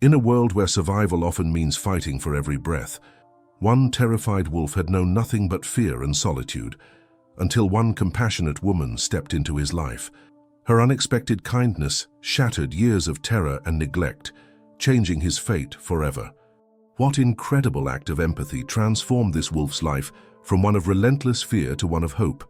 In a world where survival often means fighting for every breath, one terrified wolf had known nothing but fear and solitude, until one compassionate woman stepped into his life. Her unexpected kindness shattered years of terror and neglect, changing his fate forever. What incredible act of empathy transformed this wolf's life from one of relentless fear to one of hope.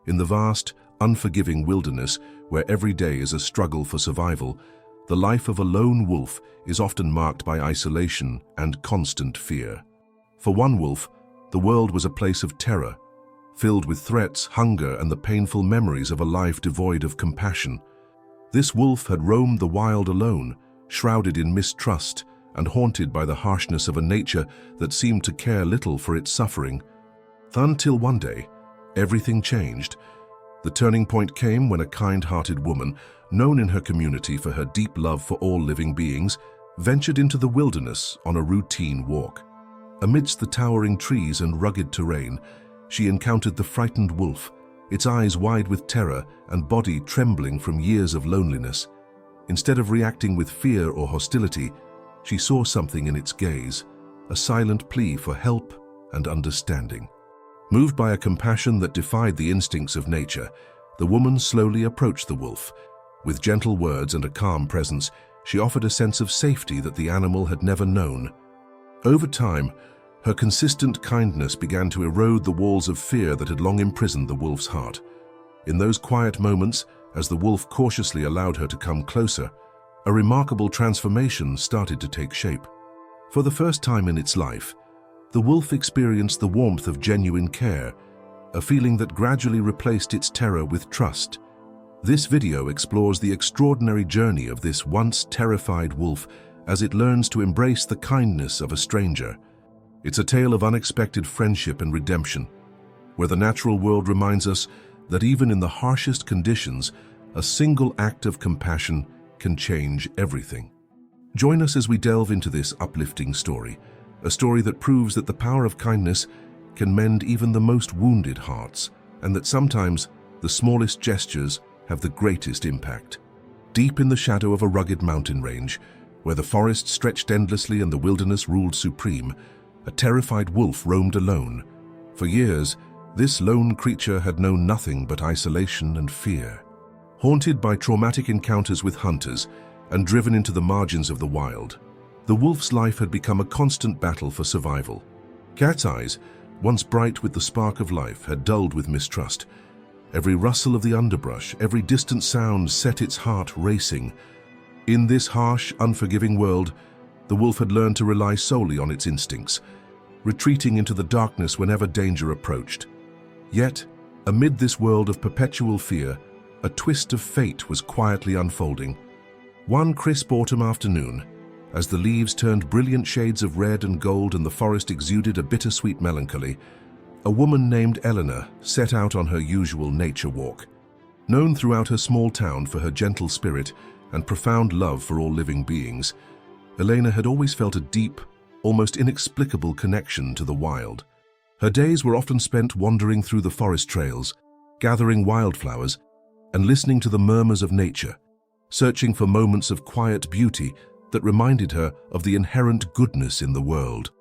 In the vast, unforgiving wilderness, where every day is a struggle for survival, the life of a lone wolf is often marked by isolation and constant fear. For one wolf, the world was a place of terror, filled with threats, hunger, and the painful memories of a life devoid of compassion. This wolf had roamed the wild alone, shrouded in mistrust and haunted by the harshness of a nature that seemed to care little for its suffering. Until one day, everything changed. The turning point came when a kind-hearted woman, known in her community for her deep love for all living beings, ventured into the wilderness on a routine walk. Amidst the towering trees and rugged terrain, she encountered the frightened wolf, its eyes wide with terror and body trembling from years of loneliness. Instead of reacting with fear or hostility, she saw something in its gaze, a silent plea for help and understanding. Moved by a compassion that defied the instincts of nature, the woman slowly approached the wolf. With gentle words and a calm presence, she offered a sense of safety that the animal had never known. Over time, her consistent kindness began to erode the walls of fear that had long imprisoned the wolf's heart. In those quiet moments, as the wolf cautiously allowed her to come closer, a remarkable transformation started to take shape. For the first time in its life, the wolf experienced the warmth of genuine care, a feeling that gradually replaced its terror with trust. This video explores the extraordinary journey of this once terrified wolf as it learns to embrace the kindness of a stranger. It's a tale of unexpected friendship and redemption, where the natural world reminds us that even in the harshest conditions, a single act of compassion can change everything. Join us as we delve into this uplifting story, a story that proves that the power of kindness can mend even the most wounded hearts, and that sometimes the smallest gestures have the greatest impact. Deep in the shadow of a rugged mountain range, where the forest stretched endlessly and the wilderness ruled supreme, a terrified wolf roamed alone. For years, this lone creature had known nothing but isolation and fear. Haunted by traumatic encounters with hunters and driven into the margins of the wild, the wolf's life had become a constant battle for survival. Cat's eyes, once bright with the spark of life, had dulled with mistrust. Every rustle of the underbrush, every distant sound set its heart racing. In this harsh, unforgiving world, the wolf had learned to rely solely on its instincts, retreating into the darkness whenever danger approached. Yet, amid this world of perpetual fear, a twist of fate was quietly unfolding. One crisp autumn afternoon, as the leaves turned brilliant shades of red and gold and the forest exuded a bittersweet melancholy, a woman named Eleanor set out on her usual nature walk. Known throughout her small town for her gentle spirit and profound love for all living beings, Elena had always felt a deep, almost inexplicable connection to the wild. Her days were often spent wandering through the forest trails, gathering wildflowers, and listening to the murmurs of nature, searching for moments of quiet beauty that reminded her of the inherent goodness in the world.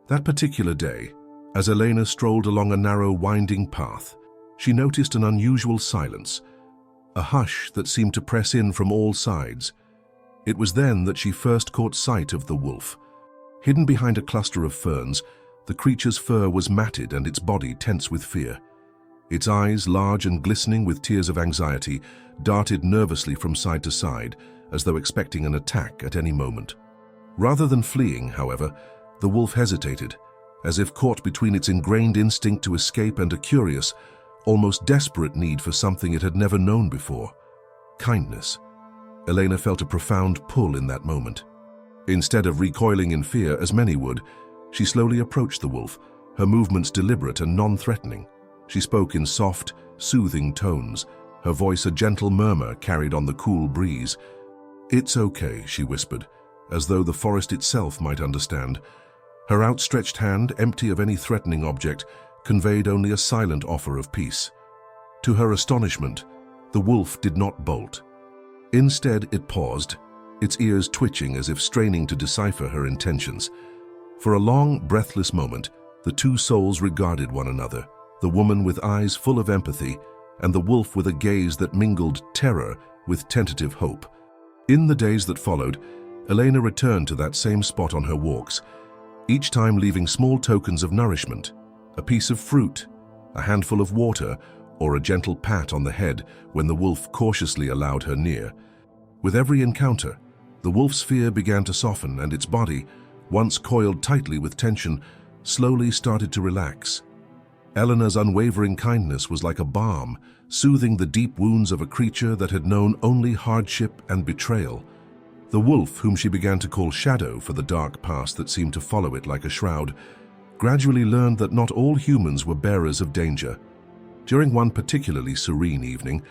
That particular day, as Elena strolled along a narrow, winding path, she noticed an unusual silence, a hush that seemed to press in from all sides. It was then that she first caught sight of the wolf. Hidden behind a cluster of ferns, the creature's fur was matted and its body tense with fear. Its eyes, large and glistening with tears of anxiety, darted nervously from side to side, as though expecting an attack at any moment. Rather than fleeing, however, the wolf hesitated, as if caught between its ingrained instinct to escape and a curious, almost desperate need for something it had never known before: kindness. Elena felt a profound pull in that moment. Instead of recoiling in fear, as many would, she slowly approached the wolf, her movements deliberate and non-threatening. She spoke in soft, soothing tones, her voice a gentle murmur carried on the cool breeze. "It's okay," she whispered, as though the forest itself might understand. Her outstretched hand, empty of any threatening object, conveyed only a silent offer of peace. To her astonishment, the wolf did not bolt. Instead, it paused, its ears twitching as if straining to decipher her intentions. For a long, breathless moment, the two souls regarded one another, the woman with eyes full of empathy and the wolf with a gaze that mingled terror with tentative hope. In the days that followed, Elena returned to that same spot on her walks, each time leaving small tokens of nourishment, a piece of fruit, a handful of water, or a gentle pat on the head when the wolf cautiously allowed her near. With every encounter, the wolf's fear began to soften and its body, once coiled tightly with tension, slowly started to relax. Elena's unwavering kindness was like a balm, soothing the deep wounds of a creature that had known only hardship and betrayal. The wolf, whom she began to call Shadow for the dark past that seemed to follow it like a shroud, gradually learned that not all humans were bearers of danger. During one particularly serene evening,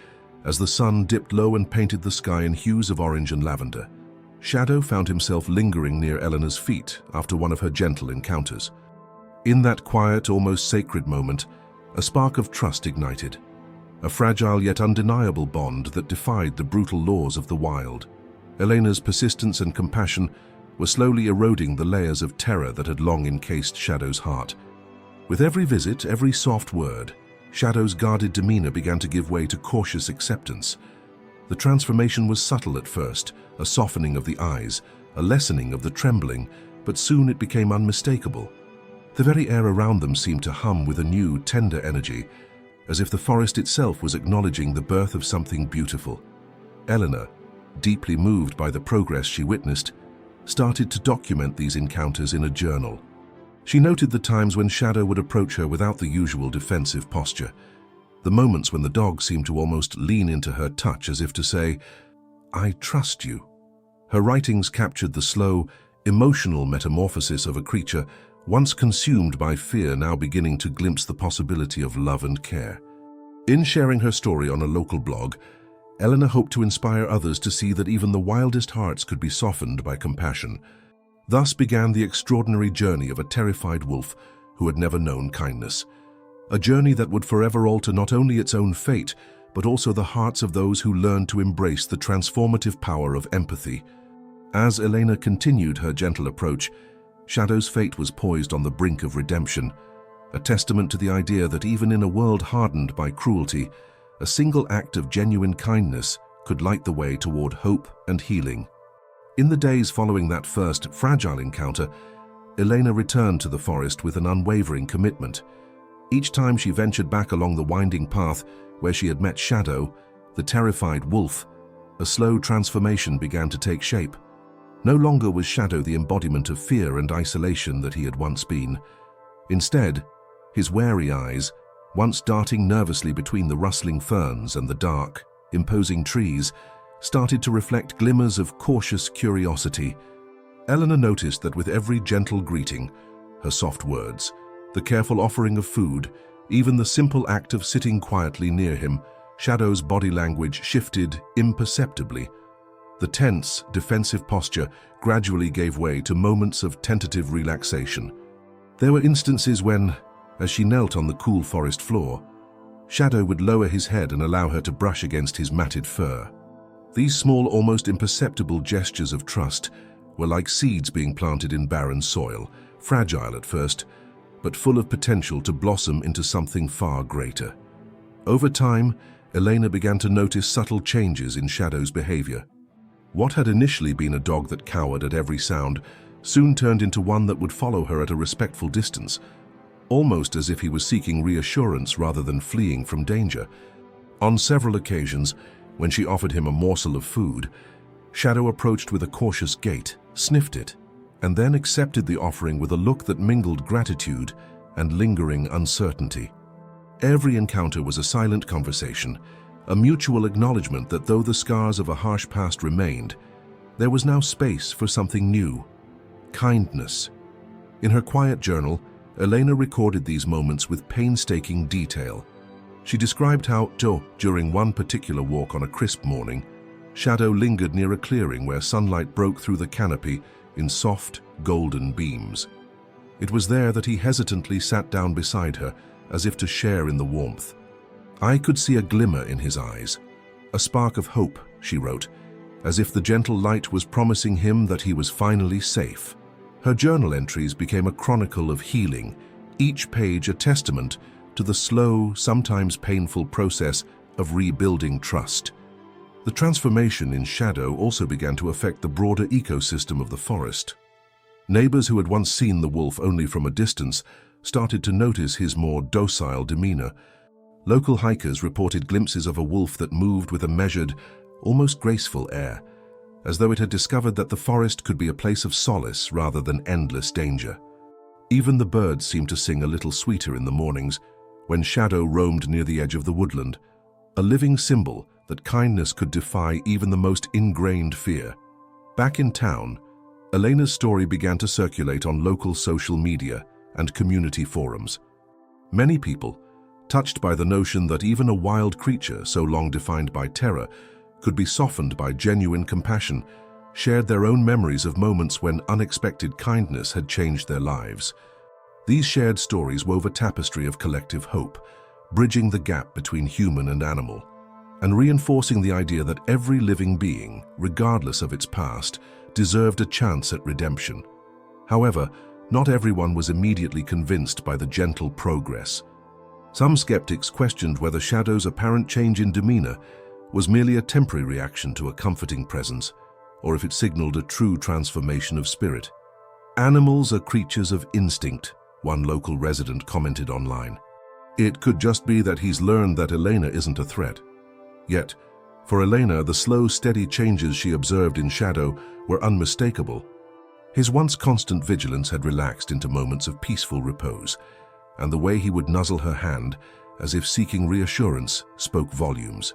as the sun dipped low and painted the sky in hues of orange and lavender, Shadow found himself lingering near Elena's feet after one of her gentle encounters. In that quiet, almost sacred moment, a spark of trust ignited, a fragile yet undeniable bond that defied the brutal laws of the wild. Elena's persistence and compassion were slowly eroding the layers of terror that had long encased Shadow's heart. With every visit, every soft word, Shadow's guarded demeanor began to give way to cautious acceptance. The transformation was subtle at first, a softening of the eyes, a lessening of the trembling, but soon it became unmistakable. The very air around them seemed to hum with a new, tender energy, as if the forest itself was acknowledging the birth of something beautiful. Elena, deeply moved by the progress she witnessed, started to document these encounters in a journal. She noted the times when Shadow would approach her without the usual defensive posture, the moments when the dog seemed to almost lean into her touch as if to say, "I trust you." Her writings captured the slow, emotional metamorphosis of a creature once consumed by fear, now beginning to glimpse the possibility of love and care. In sharing her story on a local blog, Elena hoped to inspire others to see that even the wildest hearts could be softened by compassion. Thus began the extraordinary journey of a terrified wolf who had never known kindness. A journey that would forever alter not only its own fate, but also the hearts of those who learned to embrace the transformative power of empathy. As Elena continued her gentle approach, Shadow's fate was poised on the brink of redemption, a testament to the idea that even in a world hardened by cruelty, a single act of genuine kindness could light the way toward hope and healing. In the days following that first fragile encounter, Elena returned to the forest with an unwavering commitment. Each time she ventured back along the winding path where she had met Shadow, the terrified wolf, a slow transformation began to take shape. No longer was Shadow the embodiment of fear and isolation that he had once been. Instead, his wary eyes, once darting nervously between the rustling ferns and the dark, imposing trees, started to reflect glimmers of cautious curiosity. Elena noticed that with every gentle greeting, her soft words, the careful offering of food, even the simple act of sitting quietly near him, Shadow's body language shifted imperceptibly. The tense, defensive posture gradually gave way to moments of tentative relaxation. There were instances when, as she knelt on the cool forest floor, Shadow would lower his head and allow her to brush against his matted fur. These small, almost imperceptible gestures of trust were like seeds being planted in barren soil, fragile at first, but full of potential to blossom into something far greater. Over time, Elena began to notice subtle changes in Shadow's behavior. What had initially been a dog that cowered at every sound soon turned into one that would follow her at a respectful distance, almost as if he was seeking reassurance rather than fleeing from danger. On several occasions, when she offered him a morsel of food, Shadow approached with a cautious gait, sniffed it, and then accepted the offering with a look that mingled gratitude and lingering uncertainty. Every encounter was a silent conversation, a mutual acknowledgement that though the scars of a harsh past remained, there was now space for something new: kindness. In her quiet journal, Elena recorded these moments with painstaking detail. She described how, during one particular walk on a crisp morning, Shadow lingered near a clearing where sunlight broke through the canopy in soft, golden beams. It was there that he hesitantly sat down beside her, as if to share in the warmth. "I could see a glimmer in his eyes, a spark of hope," she wrote, as if the gentle light was promising him that he was finally safe. Her journal entries became a chronicle of healing, each page a testament to the slow, sometimes painful process of rebuilding trust. The transformation in Shadow also began to affect the broader ecosystem of the forest. Neighbors who had once seen the wolf only from a distance started to notice his more docile demeanor. Local hikers reported glimpses of a wolf that moved with a measured, almost graceful air, as though it had discovered that the forest could be a place of solace rather than endless danger. Even the birds seemed to sing a little sweeter in the mornings when Shadow roamed near the edge of the woodland, a living symbol that kindness could defy even the most ingrained fear. Back in town, Elena's story began to circulate on local social media and community forums. Many people, touched by the notion that even a wild creature so long defined by terror could be softened by genuine compassion, shared their own memories of moments when unexpected kindness had changed their lives. These shared stories wove a tapestry of collective hope, bridging the gap between human and animal, and reinforcing the idea that every living being, regardless of its past, deserved a chance at redemption. However, not everyone was immediately convinced by the gentle progress. Some skeptics questioned whether Shadow's apparent change in demeanor was merely a temporary reaction to a comforting presence, or if it signaled a true transformation of spirit. "Animals are creatures of instinct," one local resident commented online. "It could just be that he's learned that Elena isn't a threat." Yet, for Elena, the slow, steady changes she observed in Shadow were unmistakable. His once constant vigilance had relaxed into moments of peaceful repose, and the way he would nuzzle her hand, as if seeking reassurance, spoke volumes.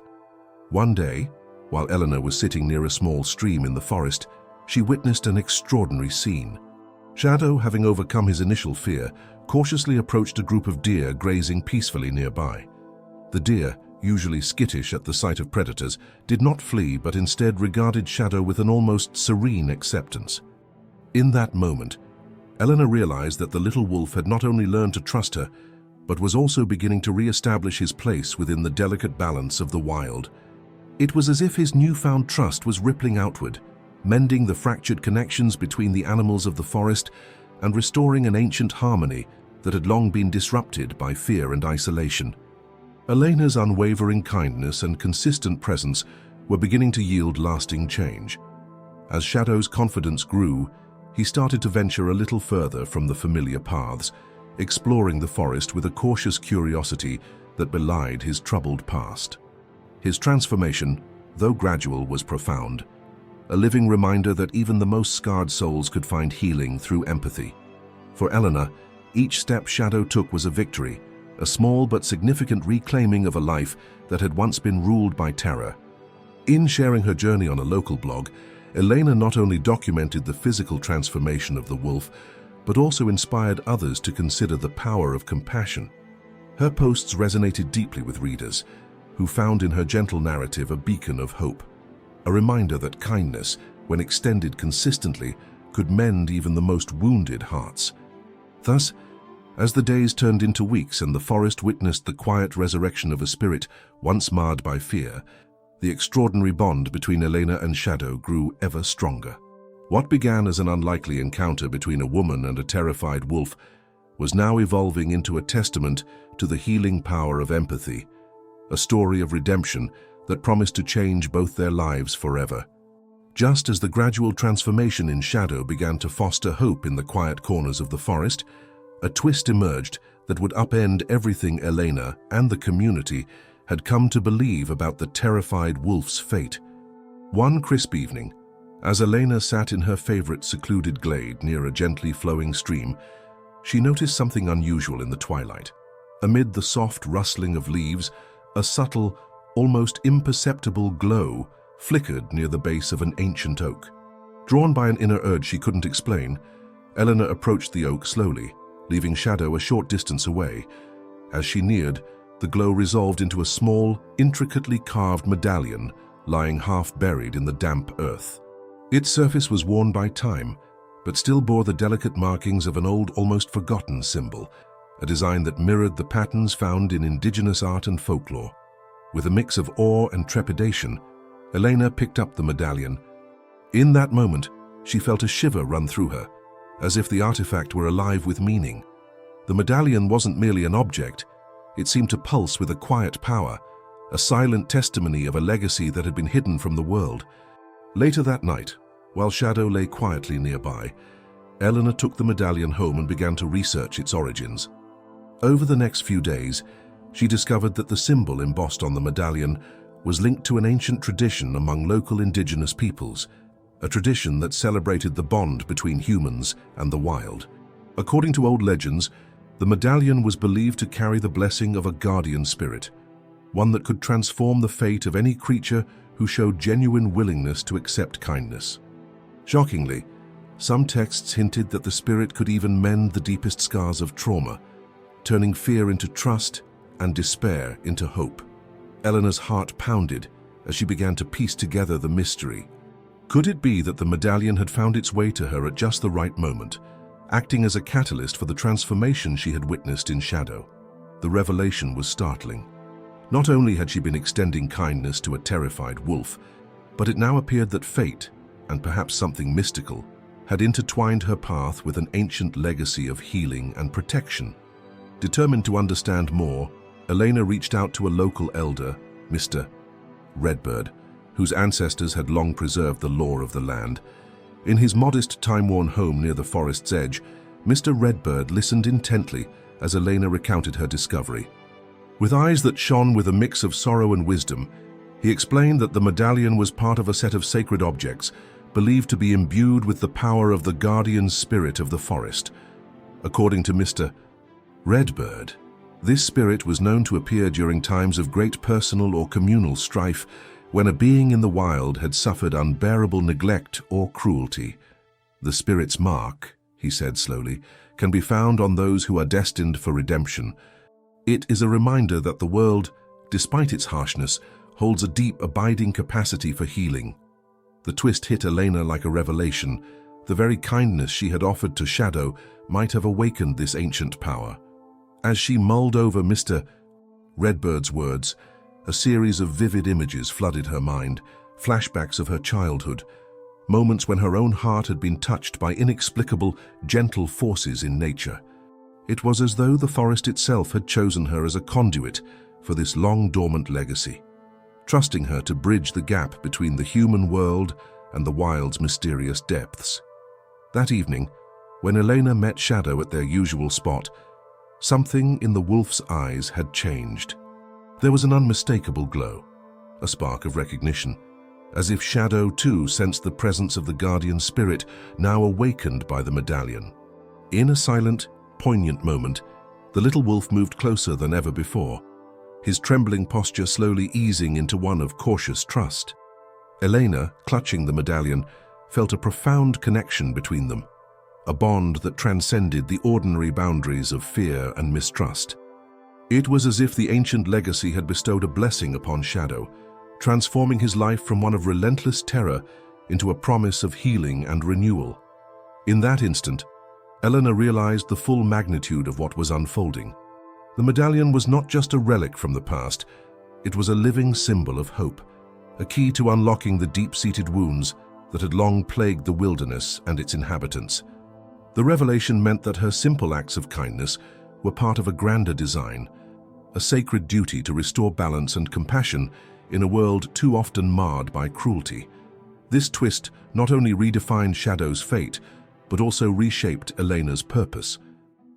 One day, while Elena was sitting near a small stream in the forest, she witnessed an extraordinary scene. Shadow, having overcome his initial fear, cautiously approached a group of deer grazing peacefully nearby. The deer, usually skittish at the sight of predators, did not flee but instead regarded Shadow with an almost serene acceptance. In that moment, Elena realized that the little wolf had not only learned to trust her, but was also beginning to re-establish his place within the delicate balance of the wild. It was as if his newfound trust was rippling outward, mending the fractured connections between the animals of the forest and restoring an ancient harmony that had long been disrupted by fear and isolation. Elena's unwavering kindness and consistent presence were beginning to yield lasting change. As Shadow's confidence grew, he started to venture a little further from the familiar paths, exploring the forest with a cautious curiosity that belied his troubled past. His transformation, though gradual, was profound, a living reminder that even the most scarred souls could find healing through empathy. For Elena, each step Shadow took was a victory, a small but significant reclaiming of a life that had once been ruled by terror. In sharing her journey on a local blog, Elena not only documented the physical transformation of the wolf, but also inspired others to consider the power of compassion. Her posts resonated deeply with readers, who found in her gentle narrative a beacon of hope, a reminder that kindness, when extended consistently, could mend even the most wounded hearts. Thus, as the days turned into weeks and the forest witnessed the quiet resurrection of a spirit once marred by fear, the extraordinary bond between Elena and Shadow grew ever stronger. What began as an unlikely encounter between a woman and a terrified wolf was now evolving into a testament to the healing power of empathy, a story of redemption that promised to change both their lives forever. Just as the gradual transformation in Shadow began to foster hope in the quiet corners of the forest, a twist emerged that would upend everything Elena and the community had come to believe about the terrified wolf's fate. One crisp evening, as Elena sat in her favorite secluded glade near a gently flowing stream, she noticed something unusual in the twilight. Amid the soft rustling of leaves, a subtle, almost imperceptible glow flickered near the base of an ancient oak. Drawn by an inner urge she couldn't explain, Elena approached the oak slowly, leaving Shadow a short distance away. As she neared, the glow resolved into a small, intricately carved medallion lying half buried in the damp earth. Its surface was worn by time, but still bore the delicate markings of an old, almost forgotten symbol, a design that mirrored the patterns found in indigenous art and folklore. With a mix of awe and trepidation, Elena picked up the medallion. In that moment, she felt a shiver run through her, as if the artifact were alive with meaning. The medallion wasn't merely an object, it seemed to pulse with a quiet power, a silent testimony of a legacy that had been hidden from the world. Later that night, while Shadow lay quietly nearby, Eleanor took the medallion home and began to research its origins. Over the next few days, she discovered that the symbol embossed on the medallion was linked to an ancient tradition among local indigenous peoples, a tradition that celebrated the bond between humans and the wild. According to old legends, the medallion was believed to carry the blessing of a guardian spirit, one that could transform the fate of any creature who showed genuine willingness to accept kindness. Shockingly, some texts hinted that the spirit could even mend the deepest scars of trauma, turning fear into trust and despair into hope. Eleanor's heart pounded as she began to piece together the mystery. Could it be that the medallion had found its way to her at just the right moment, acting as a catalyst for the transformation she had witnessed in Shadow? The revelation was startling. Not only had she been extending kindness to a terrified wolf, but it now appeared that fate, and perhaps something mystical, had intertwined her path with an ancient legacy of healing and protection. Determined to understand more, Elena reached out to a local elder, Mr. Redbird, whose ancestors had long preserved the lore of the land. In his modest, time-worn home near the forest's edge, Mr. Redbird listened intently as Elena recounted her discovery. With eyes that shone with a mix of sorrow and wisdom, he explained that the medallion was part of a set of sacred objects believed to be imbued with the power of the guardian spirit of the forest. According to Mr. Redbird, this spirit was known to appear during times of great personal or communal strife, when a being in the wild had suffered unbearable neglect or cruelty. The spirit's mark, he said slowly, can be found on those who are destined for redemption. It is a reminder that the world, despite its harshness, holds a deep, abiding capacity for healing. The twist hit Elena like a revelation. The very kindness she had offered to Shadow might have awakened this ancient power. As she mulled over Mr. Redbird's words, a series of vivid images flooded her mind, flashbacks of her childhood, moments when her own heart had been touched by inexplicable, gentle forces in nature. It was as though the forest itself had chosen her as a conduit for this long-dormant legacy, trusting her to bridge the gap between the human world and the wild's mysterious depths. That evening, when Elena met Shadow at their usual spot, something in the wolf's eyes had changed. There was an unmistakable glow, a spark of recognition, as if Shadow too sensed the presence of the guardian spirit now awakened by the medallion. In a silent, poignant moment, the little wolf moved closer than ever before, his trembling posture slowly easing into one of cautious trust. Elena, clutching the medallion, felt a profound connection between them, a bond that transcended the ordinary boundaries of fear and mistrust. It was as if the ancient legacy had bestowed a blessing upon Shadow, transforming his life from one of relentless terror into a promise of healing and renewal. In that instant, Eleanor realized the full magnitude of what was unfolding. The medallion was not just a relic from the past, it was a living symbol of hope, a key to unlocking the deep-seated wounds that had long plagued the wilderness and its inhabitants. The revelation meant that her simple acts of kindness were part of a grander design, a sacred duty to restore balance and compassion in a world too often marred by cruelty. This twist not only redefined Shadow's fate, but also reshaped Elena's purpose.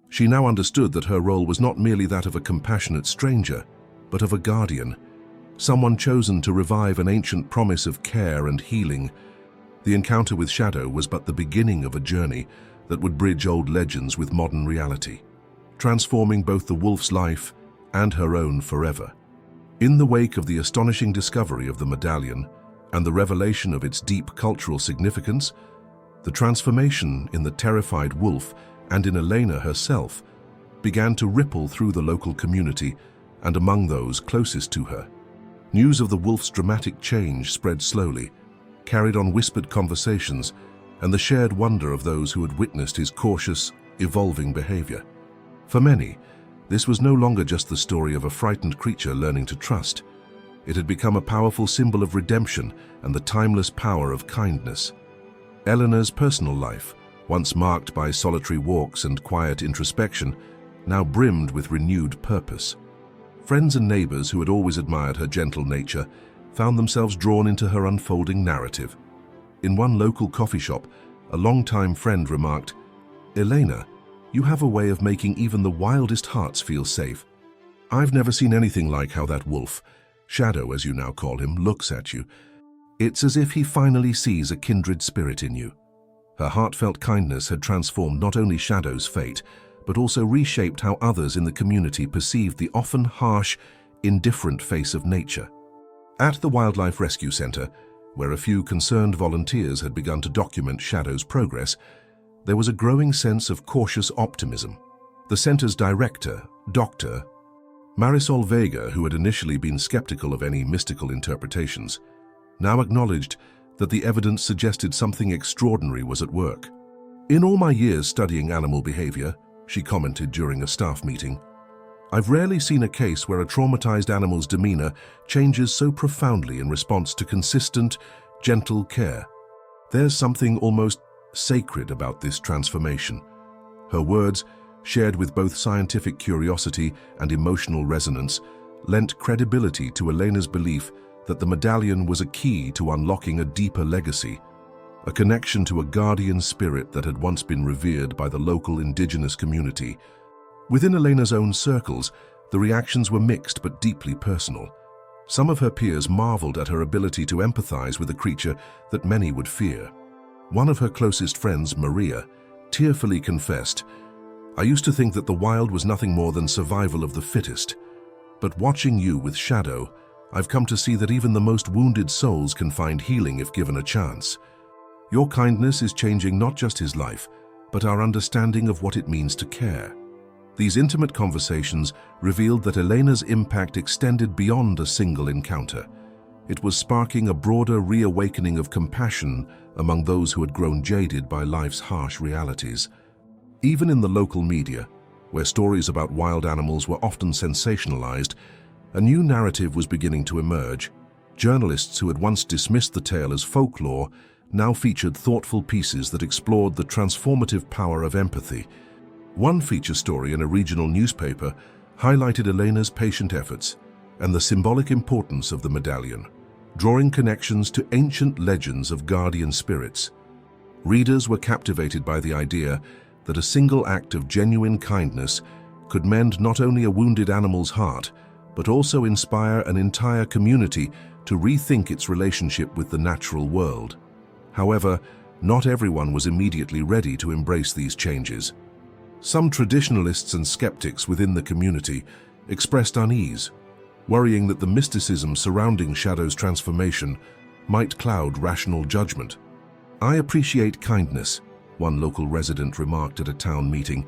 She now understood that her role was not merely that of a compassionate stranger, but of a guardian, someone chosen to revive an ancient promise of care and healing. The encounter with Shadow was but the beginning of a journey that would bridge old legends with modern reality, transforming both the wolf's life and her own forever. In the wake of the astonishing discovery of the medallion and the revelation of its deep cultural significance, the transformation in the terrified wolf and in Elena herself began to ripple through the local community and among those closest to her. News of the wolf's dramatic change spread slowly, carried on whispered conversations and the shared wonder of those who had witnessed his cautious, evolving behavior. For many, this was no longer just the story of a frightened creature learning to trust. It had become a powerful symbol of redemption and the timeless power of kindness. Eleanor's personal life, once marked by solitary walks and quiet introspection, now brimmed with renewed purpose. Friends and neighbors who had always admired her gentle nature found themselves drawn into her unfolding narrative. In one local coffee shop, a longtime friend remarked, "Elena, you have a way of making even the wildest hearts feel safe. I've never seen anything like how that wolf, Shadow as you now call him, looks at you. It's as if he finally sees a kindred spirit in you." Her heartfelt kindness had transformed not only Shadow's fate, but also reshaped how others in the community perceived the often harsh, indifferent face of nature. At the Wildlife Rescue Center, where a few concerned volunteers had begun to document Shadow's progress, there was a growing sense of cautious optimism. The center's director, Dr. Marisol Vega, who had initially been skeptical of any mystical interpretations, now acknowledged that the evidence suggested something extraordinary was at work. "In all my years studying animal behavior," she commented during a staff meeting, "I've rarely seen a case where a traumatized animal's demeanor changes so profoundly in response to consistent, gentle care. There's something almost sacred about this transformation." Her words, shared with both scientific curiosity and emotional resonance, lent credibility to Elena's belief that the medallion was a key to unlocking a deeper legacy, a connection to a guardian spirit that had once been revered by the local indigenous community. Within Elena's own circles, the reactions were mixed but deeply personal. Some of her peers marveled at her ability to empathize with a creature that many would fear. One of her closest friends, Maria, tearfully confessed, "I used to think that the wild was nothing more than survival of the fittest. But watching you with Shadow, I've come to see that even the most wounded souls can find healing if given a chance. Your kindness is changing not just his life, but our understanding of what it means to care." These intimate conversations revealed that Elena's impact extended beyond a single encounter. It was sparking a broader reawakening of compassion among those who had grown jaded by life's harsh realities. Even in the local media, where stories about wild animals were often sensationalized, a new narrative was beginning to emerge. Journalists who had once dismissed the tale as folklore now featured thoughtful pieces that explored the transformative power of empathy. One feature story in a regional newspaper highlighted Elena's patient efforts and the symbolic importance of the medallion, drawing connections to ancient legends of guardian spirits. Readers were captivated by the idea that a single act of genuine kindness could mend not only a wounded animal's heart, but also inspire an entire community to rethink its relationship with the natural world. However, not everyone was immediately ready to embrace these changes. Some traditionalists and skeptics within the community expressed unease, worrying that the mysticism surrounding Shadow's transformation might cloud rational judgment. "I appreciate kindness," one local resident remarked at a town meeting,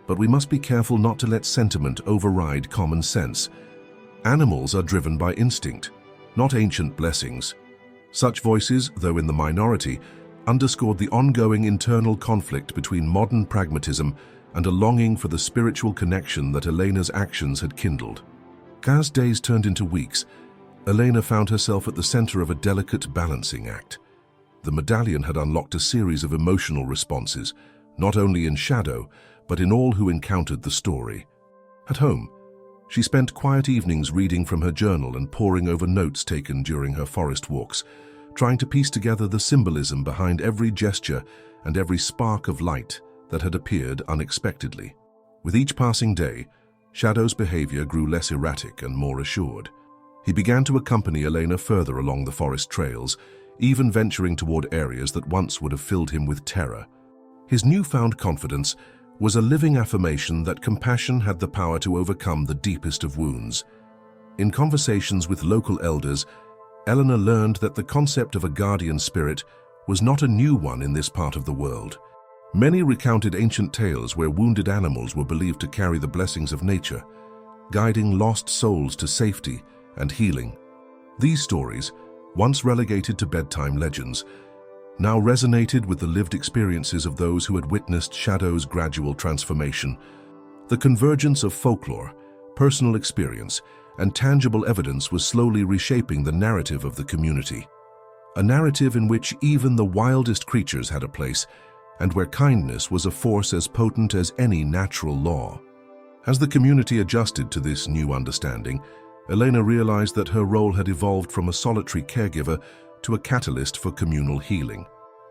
"but we must be careful not to let sentiment override common sense. Animals are driven by instinct, not ancient blessings." Such voices, though in the minority, underscored the ongoing internal conflict between modern pragmatism and a longing for the spiritual connection that Elena's actions had kindled. As days turned into weeks, Elena found herself at the center of a delicate balancing act. The medallion had unlocked a series of emotional responses, not only in Shadow, but in all who encountered the story. At home, she spent quiet evenings reading from her journal and poring over notes taken during her forest walks, trying to piece together the symbolism behind every gesture and every spark of light that had appeared unexpectedly. With each passing day, Shadow's behavior grew less erratic and more assured. He began to accompany Elena further along the forest trails, even venturing toward areas that once would have filled him with terror. His newfound confidence was a living affirmation that compassion had the power to overcome the deepest of wounds. In conversations with local elders, Eleanor learned that the concept of a guardian spirit was not a new one in this part of the world. Many recounted ancient tales where wounded animals were believed to carry the blessings of nature, guiding lost souls to safety and healing. These stories, once relegated to bedtime legends, now resonated with the lived experiences of those who had witnessed Shadow's gradual transformation. The convergence of folklore, personal experience, and tangible evidence was slowly reshaping the narrative of the community. A narrative in which even the wildest creatures had a place, and where kindness was a force as potent as any natural law. As the community adjusted to this new understanding, Elena realized that her role had evolved from a solitary caregiver to a catalyst for communal healing.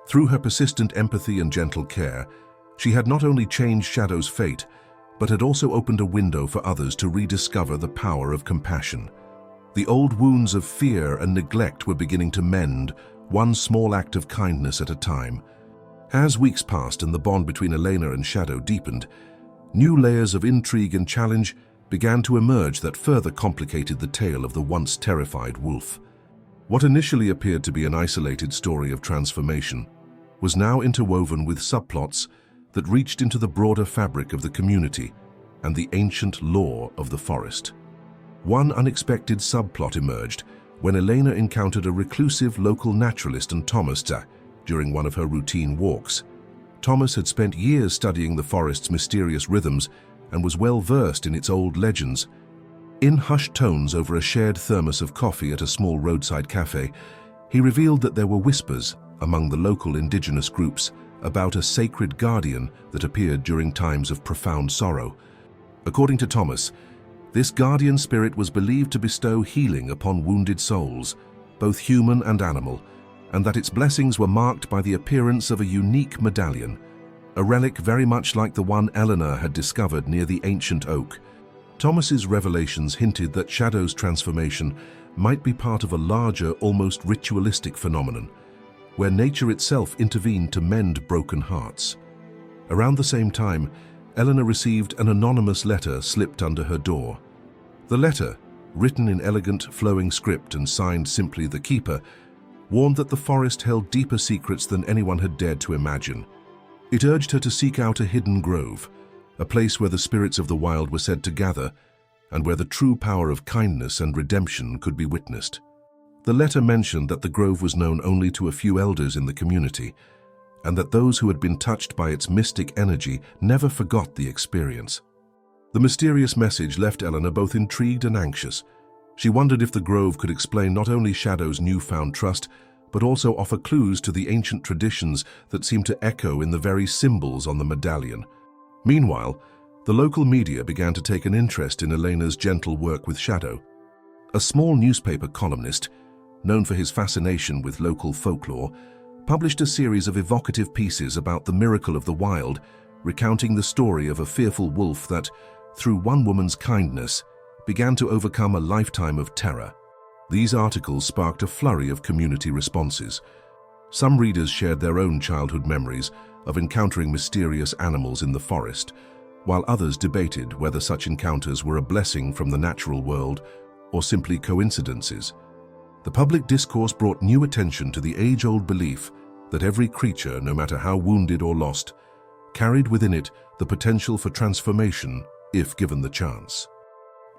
Through her persistent empathy and gentle care, she had not only changed Shadow's fate, but had also opened a window for others to rediscover the power of compassion. The old wounds of fear and neglect were beginning to mend, one small act of kindness at a time. As weeks passed and the bond between Elena and Shadow deepened, new layers of intrigue and challenge began to emerge that further complicated the tale of the once terrified wolf. What initially appeared to be an isolated story of transformation was now interwoven with subplots that reached into the broader fabric of the community and the ancient lore of the forest. One unexpected subplot emerged when Elena encountered a reclusive local naturalist and Thomas during one of her routine walks. Thomas had spent years studying the forest's mysterious rhythms and was well versed in its old legends. In hushed tones over a shared thermos of coffee at a small roadside cafe, he revealed that there were whispers among the local indigenous groups about a sacred guardian that appeared during times of profound sorrow. According to Thomas, this guardian spirit was believed to bestow healing upon wounded souls, both human and animal, and that its blessings were marked by the appearance of a unique medallion, a relic very much like the one Eleanor had discovered near the ancient oak. Thomas's revelations hinted that Shadow's transformation might be part of a larger, almost ritualistic phenomenon, where nature itself intervened to mend broken hearts. Around the same time, Eleanor received an anonymous letter slipped under her door. The letter, written in elegant, flowing script and signed simply "The Keeper," warned that the forest held deeper secrets than anyone had dared to imagine. It urged her to seek out a hidden grove, a place where the spirits of the wild were said to gather, and where the true power of kindness and redemption could be witnessed. The letter mentioned that the grove was known only to a few elders in the community, and that those who had been touched by its mystic energy never forgot the experience. The mysterious message left Eleanor both intrigued and anxious. She wondered if the grove could explain not only Shadow's newfound trust, but also offer clues to the ancient traditions that seemed to echo in the very symbols on the medallion. Meanwhile, the local media began to take an interest in Elena's gentle work with Shadow. A small newspaper columnist, known for his fascination with local folklore, published a series of evocative pieces about the miracle of the wild, recounting the story of a fearful wolf that, through one woman's kindness, began to overcome a lifetime of terror. These articles sparked a flurry of community responses. Some readers shared their own childhood memories of encountering mysterious animals in the forest, while others debated whether such encounters were a blessing from the natural world or simply coincidences. The public discourse brought new attention to the age-old belief that every creature, no matter how wounded or lost, carried within it the potential for transformation if given the chance.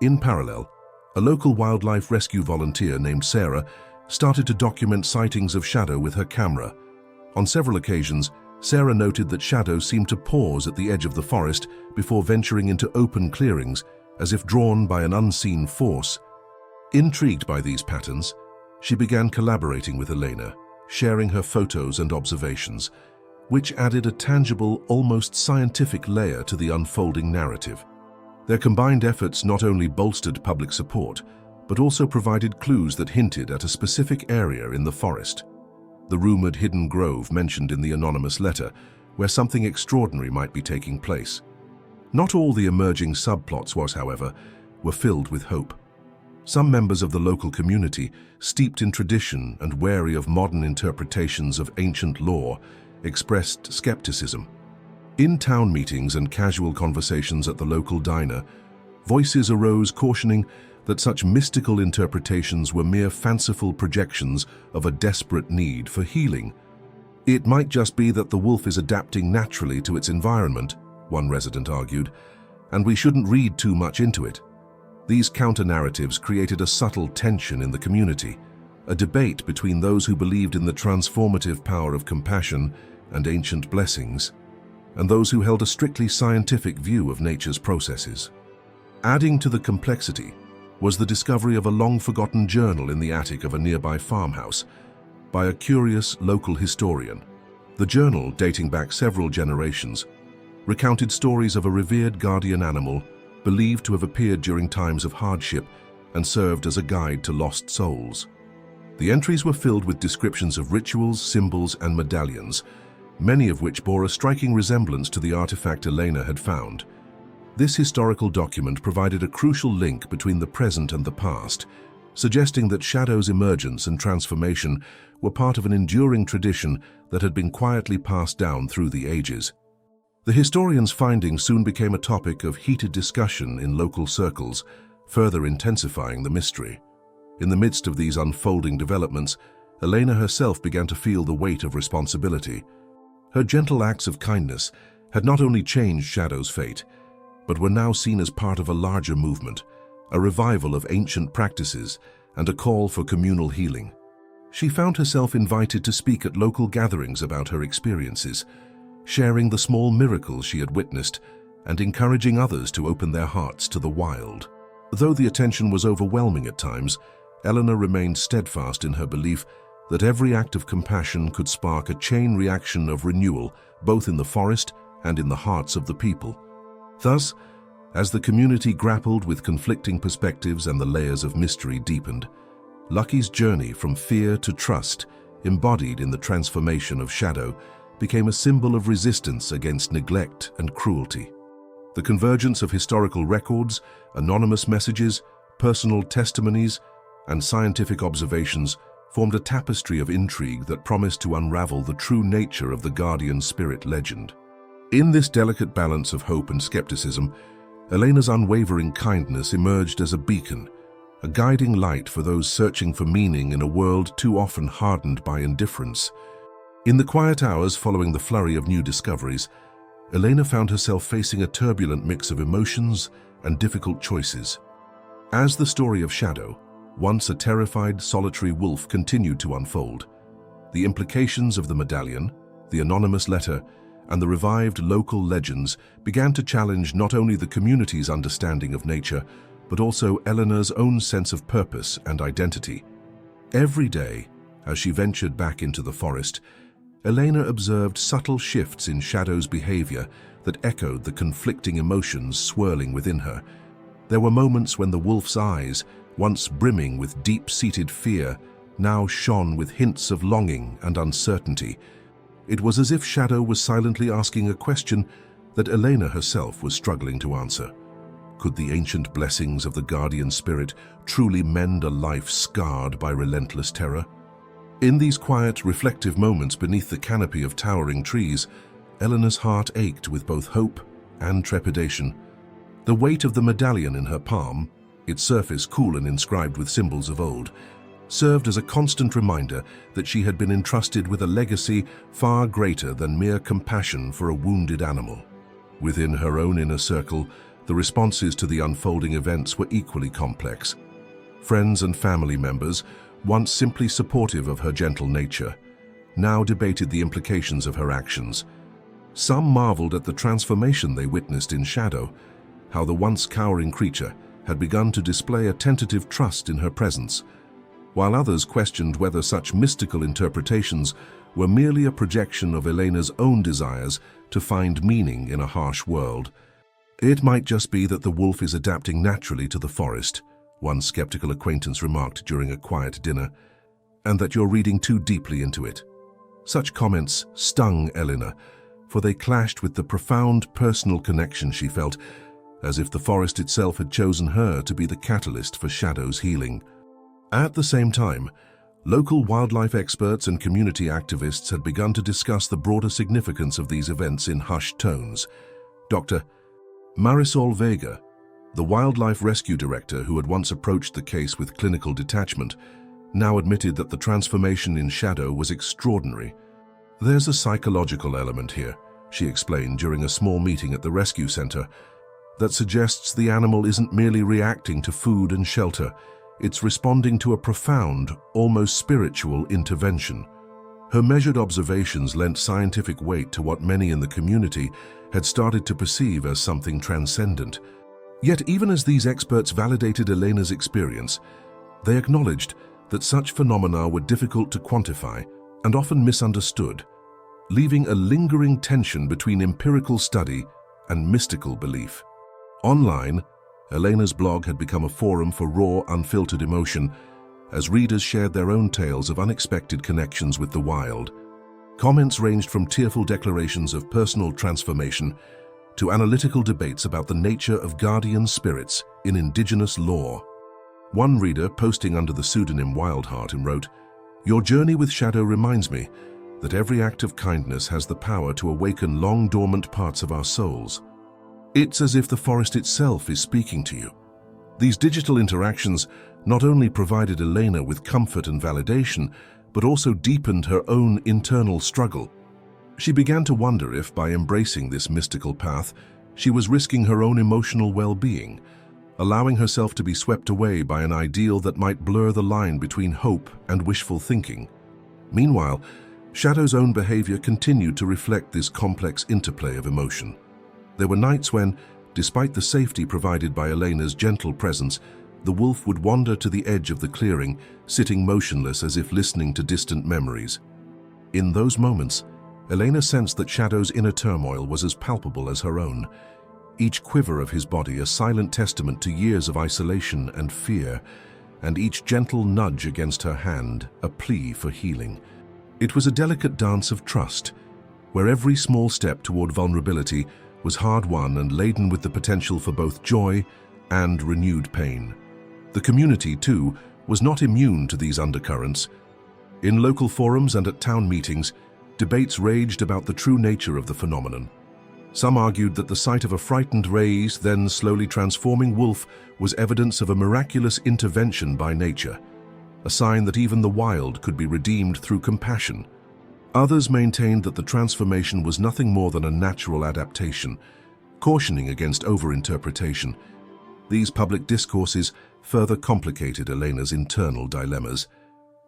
In parallel, a local wildlife rescue volunteer named Sarah started to document sightings of Shadow with her camera. On several occasions, Sarah noted that Shadow seemed to pause at the edge of the forest before venturing into open clearings, as if drawn by an unseen force. Intrigued by these patterns, she began collaborating with Elena, sharing her photos and observations, which added a tangible, almost scientific layer to the unfolding narrative. Their combined efforts not only bolstered public support, but also provided clues that hinted at a specific area in the forest, the rumored hidden grove mentioned in the anonymous letter, where something extraordinary might be taking place. Not all the emerging subplots, however, were filled with hope. Some members of the local community, steeped in tradition and wary of modern interpretations of ancient lore, expressed skepticism. In town meetings and casual conversations at the local diner, voices arose cautioning that such mystical interpretations were mere fanciful projections of a desperate need for healing. It might just be that the wolf is adapting naturally to its environment, one resident argued, and we shouldn't read too much into it. These counter-narratives created a subtle tension in the community, a debate between those who believed in the transformative power of compassion and ancient blessings, and those who held a strictly scientific view of nature's processes. Adding to the complexity, was the discovery of a long-forgotten journal in the attic of a nearby farmhouse by a curious local historian. The journal, dating back several generations, recounted stories of a revered guardian animal believed to have appeared during times of hardship and served as a guide to lost souls. The entries were filled with descriptions of rituals, symbols, and medallions, many of which bore a striking resemblance to the artifact Elena had found. This historical document provided a crucial link between the present and the past, suggesting that Shadow's emergence and transformation were part of an enduring tradition that had been quietly passed down through the ages. The historian's findings soon became a topic of heated discussion in local circles, further intensifying the mystery. In the midst of these unfolding developments, Elena herself began to feel the weight of responsibility. Her gentle acts of kindness had not only changed Shadow's fate, but were now seen as part of a larger movement, a revival of ancient practices and a call for communal healing. She found herself invited to speak at local gatherings about her experiences, sharing the small miracles she had witnessed and encouraging others to open their hearts to the wild. Though the attention was overwhelming at times, Eleanor remained steadfast in her belief that every act of compassion could spark a chain reaction of renewal, both in the forest and in the hearts of the people. Thus, as the community grappled with conflicting perspectives and the layers of mystery deepened, Lucky's journey from fear to trust, embodied in the transformation of Shadow, became a symbol of resistance against neglect and cruelty. The convergence of historical records, anonymous messages, personal testimonies, and scientific observations formed a tapestry of intrigue that promised to unravel the true nature of the guardian spirit legend. In this delicate balance of hope and skepticism, Elena's unwavering kindness emerged as a beacon, a guiding light for those searching for meaning in a world too often hardened by indifference. In the quiet hours following the flurry of new discoveries, Elena found herself facing a turbulent mix of emotions and difficult choices. As the story of Shadow, once a terrified, solitary wolf, continued to unfold, the implications of the medallion, the anonymous letter, and the revived local legends began to challenge not only the community's understanding of nature, but also Eleanor's own sense of purpose and identity. Every day, as she ventured back into the forest, Elena observed subtle shifts in Shadow's behavior that echoed the conflicting emotions swirling within her. There were moments when the wolf's eyes, once brimming with deep-seated fear, now shone with hints of longing and uncertainty. It was as if Shadow was silently asking a question that Elena herself was struggling to answer. Could the ancient blessings of the guardian spirit truly mend a life scarred by relentless terror? In these quiet, reflective moments beneath the canopy of towering trees, Eleanor's heart ached with both hope and trepidation. The weight of the medallion in her palm, its surface cool and inscribed with symbols of old, served as a constant reminder that she had been entrusted with a legacy far greater than mere compassion for a wounded animal. Within her own inner circle, the responses to the unfolding events were equally complex. Friends and family members, once simply supportive of her gentle nature, now debated the implications of her actions. Some marveled at the transformation they witnessed in Shadow, how the once cowering creature had begun to display a tentative trust in her presence, while others questioned whether such mystical interpretations were merely a projection of Elena's own desires to find meaning in a harsh world. It might just be that the wolf is adapting naturally to the forest, one skeptical acquaintance remarked during a quiet dinner, and that you're reading too deeply into it. Such comments stung Elena, for they clashed with the profound personal connection she felt, as if the forest itself had chosen her to be the catalyst for Shadow's healing. At the same time, local wildlife experts and community activists had begun to discuss the broader significance of these events in hushed tones. Dr. Marisol Vega, the wildlife rescue director who had once approached the case with clinical detachment, now admitted that the transformation in Shadow was extraordinary. "There's a psychological element here," she explained during a small meeting at the rescue center, "that suggests the animal isn't merely reacting to food and shelter, it's responding to a profound, almost spiritual intervention." Her measured observations lent scientific weight to what many in the community had started to perceive as something transcendent. Yet even as these experts validated Elena's experience, they acknowledged that such phenomena were difficult to quantify and often misunderstood, leaving a lingering tension between empirical study and mystical belief. Online, Elena's blog had become a forum for raw, unfiltered emotion as readers shared their own tales of unexpected connections with the wild. Comments ranged from tearful declarations of personal transformation to analytical debates about the nature of guardian spirits in indigenous lore. One reader, posting under the pseudonym Wildheart, wrote, "Your journey with Shadow reminds me that every act of kindness has the power to awaken long-dormant parts of our souls. It's as if the forest itself is speaking to you." These digital interactions not only provided Elena with comfort and validation, but also deepened her own internal struggle. She began to wonder if, by embracing this mystical path, she was risking her own emotional well-being, allowing herself to be swept away by an ideal that might blur the line between hope and wishful thinking. Meanwhile, Shadow's own behavior continued to reflect this complex interplay of emotion. There were nights when, despite the safety provided by Elena's gentle presence, the wolf would wander to the edge of the clearing, sitting motionless as if listening to distant memories. In those moments, Elena sensed that Shadow's inner turmoil was as palpable as her own, each quiver of his body a silent testament to years of isolation and fear, and each gentle nudge against her hand a plea for healing. It was a delicate dance of trust, where every small step toward vulnerability was hard-won and laden with the potential for both joy and renewed pain. The community, too, was not immune to these undercurrents. In local forums and at town meetings, debates raged about the true nature of the phenomenon. Some argued that the sight of a frightened raised, then slowly transforming wolf was evidence of a miraculous intervention by nature, a sign that even the wild could be redeemed through compassion. Others maintained that the transformation was nothing more than a natural adaptation, cautioning against overinterpretation. These public discourses further complicated Elena's internal dilemmas.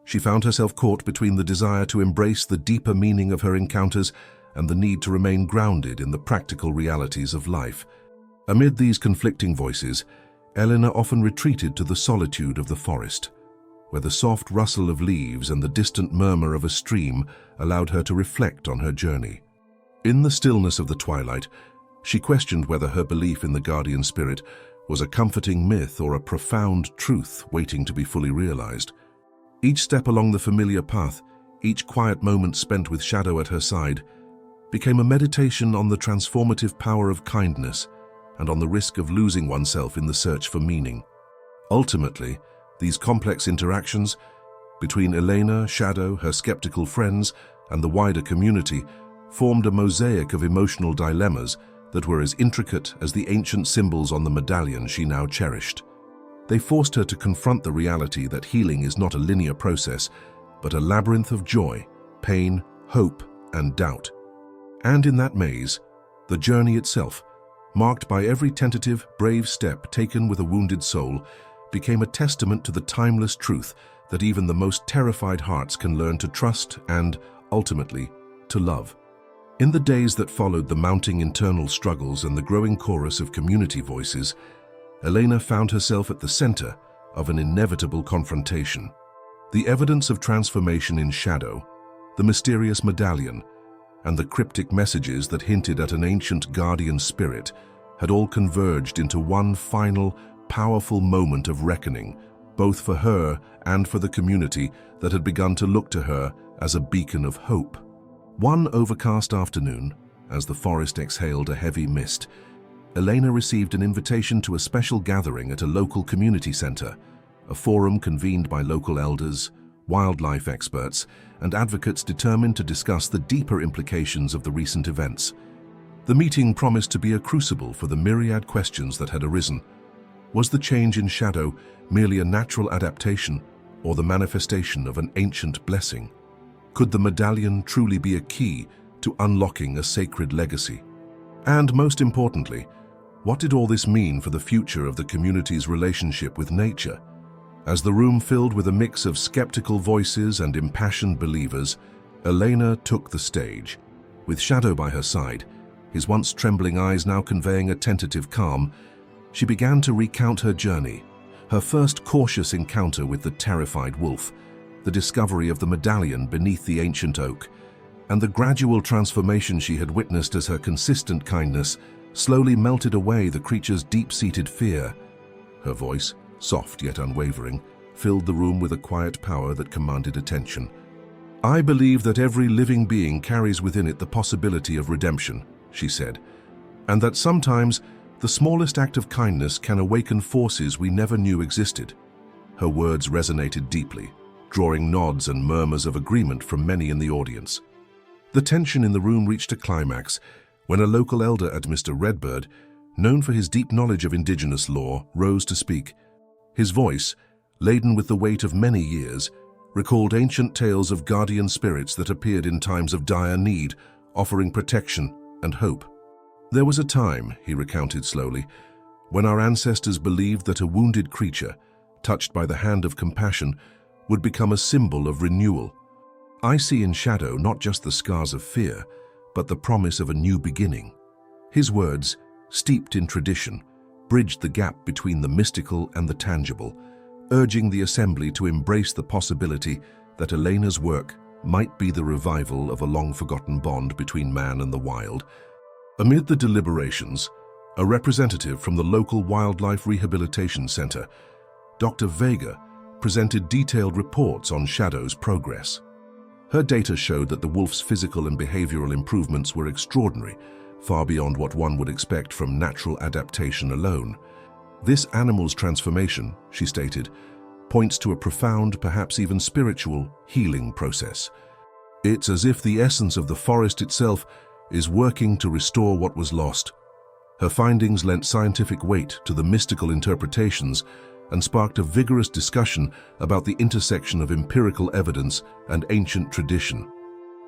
She found herself caught between the desire to embrace the deeper meaning of her encounters and the need to remain grounded in the practical realities of life. Amid these conflicting voices, Elena often retreated to the solitude of the forest, where the soft rustle of leaves and the distant murmur of a stream allowed her to reflect on her journey. In the stillness of the twilight, she questioned whether her belief in the guardian spirit was a comforting myth or a profound truth waiting to be fully realized. Each step along the familiar path, each quiet moment spent with Shadow at her side, became a meditation on the transformative power of kindness and on the risk of losing oneself in the search for meaning. Ultimately, these complex interactions between Elena, Shadow, her skeptical friends, and the wider community formed a mosaic of emotional dilemmas that were as intricate as the ancient symbols on the medallion she now cherished. They forced her to confront the reality that healing is not a linear process, but a labyrinth of joy, pain, hope, and doubt. And in that maze, the journey itself, marked by every tentative, brave step taken with a wounded soul, became a testament to the timeless truth that even the most terrified hearts can learn to trust and, ultimately, to love. In the days that followed the mounting internal struggles and the growing chorus of community voices, Elena found herself at the center of an inevitable confrontation. The evidence of transformation in Shadow, the mysterious medallion, and the cryptic messages that hinted at an ancient guardian spirit had all converged into one final, powerful moment of reckoning, both for her and for the community that had begun to look to her as a beacon of hope. One overcast afternoon, as the forest exhaled a heavy mist, Elena received an invitation to a special gathering at a local community center, a forum convened by local elders, wildlife experts, and advocates determined to discuss the deeper implications of the recent events. The meeting promised to be a crucible for the myriad questions that had arisen. Was the change in Shadow merely a natural adaptation or the manifestation of an ancient blessing? Could the medallion truly be a key to unlocking a sacred legacy? And most importantly, what did all this mean for the future of the community's relationship with nature? As the room filled with a mix of skeptical voices and impassioned believers, Elena took the stage. With Shadow by her side, his once trembling eyes now conveying a tentative calm, She began to recount her journey, her first cautious encounter with the terrified wolf, the discovery of the medallion beneath the ancient oak, and the gradual transformation she had witnessed as her consistent kindness slowly melted away the creature's deep-seated fear. Her voice, soft yet unwavering, filled the room with a quiet power that commanded attention. "I believe that every living being carries within it the possibility of redemption," she said, "and that sometimes the smallest act of kindness can awaken forces we never knew existed." Her words resonated deeply, drawing nods and murmurs of agreement from many in the audience. The tension in the room reached a climax when a local elder at Mr. Redbird, known for his deep knowledge of indigenous law, rose to speak. His voice, laden with the weight of many years, recalled ancient tales of guardian spirits that appeared in times of dire need, offering protection and hope. "There was a time," he recounted slowly, "when our ancestors believed that a wounded creature, touched by the hand of compassion, would become a symbol of renewal. I see in shadow not just the scars of fear, but the promise of a new beginning." His words, steeped in tradition, bridged the gap between the mystical and the tangible, urging the assembly to embrace the possibility that Elena's work might be the revival of a long-forgotten bond between man and the wild. Amid the deliberations, a representative from the local Wildlife Rehabilitation Center, Dr. Vega, presented detailed reports on Shadow's progress. Her data showed that the wolf's physical and behavioral improvements were extraordinary, far beyond what one would expect from natural adaptation alone. "This animal's transformation," she stated, "points to a profound, perhaps even spiritual, healing process. It's as if the essence of the forest itself is working to restore what was lost." Her findings lent scientific weight to the mystical interpretations and sparked a vigorous discussion about the intersection of empirical evidence and ancient tradition.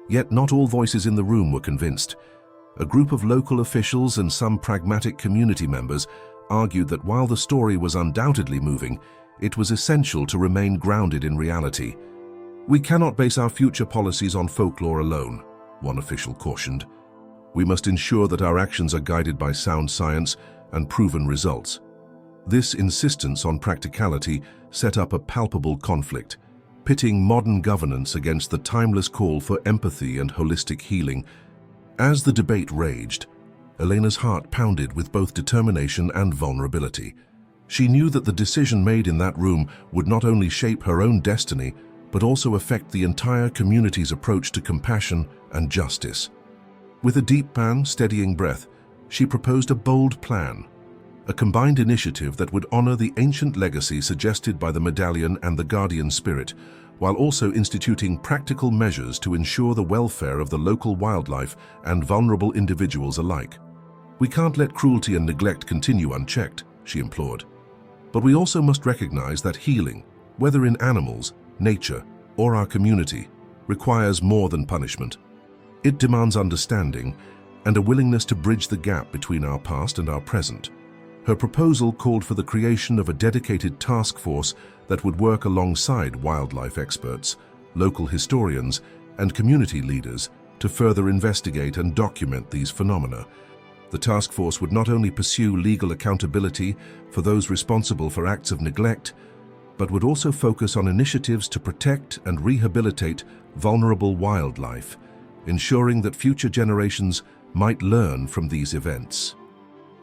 Yet not all voices in the room were convinced. A group of local officials and some pragmatic community members argued that while the story was undoubtedly moving, it was essential to remain grounded in reality. "We cannot base our future policies on folklore alone," one official cautioned. "We must ensure that our actions are guided by sound science and proven results." This insistence on practicality set up a palpable conflict, pitting modern governance against the timeless call for empathy and holistic healing. As the debate raged, Elena's heart pounded with both determination and vulnerability. She knew that the decision made in that room would not only shape her own destiny, but also affect the entire community's approach to compassion and justice. With a deep and steadying breath, she proposed a bold plan, a combined initiative that would honor the ancient legacy suggested by the medallion and the guardian spirit, while also instituting practical measures to ensure the welfare of the local wildlife and vulnerable individuals alike. "We can't let cruelty and neglect continue unchecked," she implored. "But we also must recognize that healing, whether in animals, nature, or our community, requires more than punishment. It demands understanding and a willingness to bridge the gap between our past and our present." Her proposal called for the creation of a dedicated task force that would work alongside wildlife experts, local historians, and community leaders to further investigate and document these phenomena. The task force would not only pursue legal accountability for those responsible for acts of neglect, but would also focus on initiatives to protect and rehabilitate vulnerable wildlife, ensuring that future generations might learn from these events.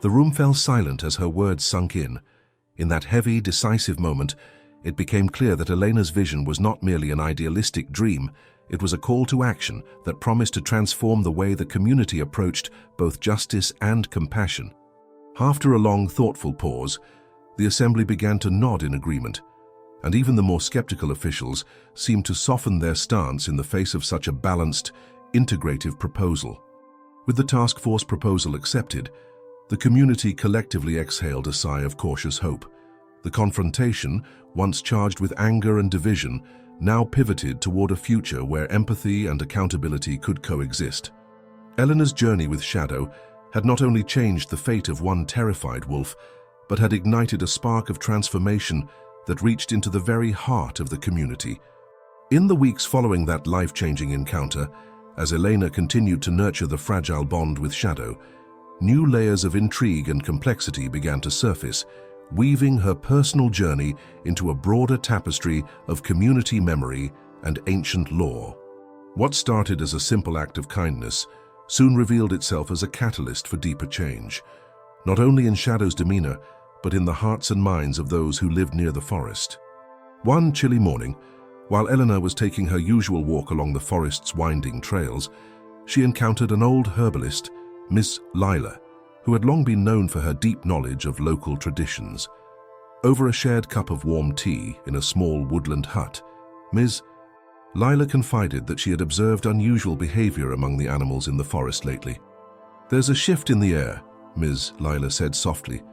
The room fell silent as her words sunk in. In that heavy, decisive moment, it became clear that Elena's vision was not merely an idealistic dream, it was a call to action that promised to transform the way the community approached both justice and compassion. After a long, thoughtful pause, the assembly began to nod in agreement, and even the more skeptical officials seemed to soften their stance in the face of such a balanced, integrative proposal. With the task force proposal accepted, the community collectively exhaled a sigh of cautious hope. The confrontation, once charged with anger and division, now pivoted toward a future where empathy and accountability could coexist. Eleanor's journey with Shadow had not only changed the fate of one terrified wolf, but had ignited a spark of transformation that reached into the very heart of the community. In the weeks following that life-changing encounter, as Elena continued to nurture the fragile bond with Shadow, new layers of intrigue and complexity began to surface, weaving her personal journey into a broader tapestry of community memory and ancient lore. What started as a simple act of kindness soon revealed itself as a catalyst for deeper change, not only in Shadow's demeanor, but in the hearts and minds of those who lived near the forest. One chilly morning, while Eleanor was taking her usual walk along the forest's winding trails, she encountered an old herbalist, Miss Lila, who had long been known for her deep knowledge of local traditions. Over a shared cup of warm tea in a small woodland hut, Ms. Lila confided that she had observed unusual behavior among the animals in the forest lately. "There's a shift in the air," Ms. Lila said softly,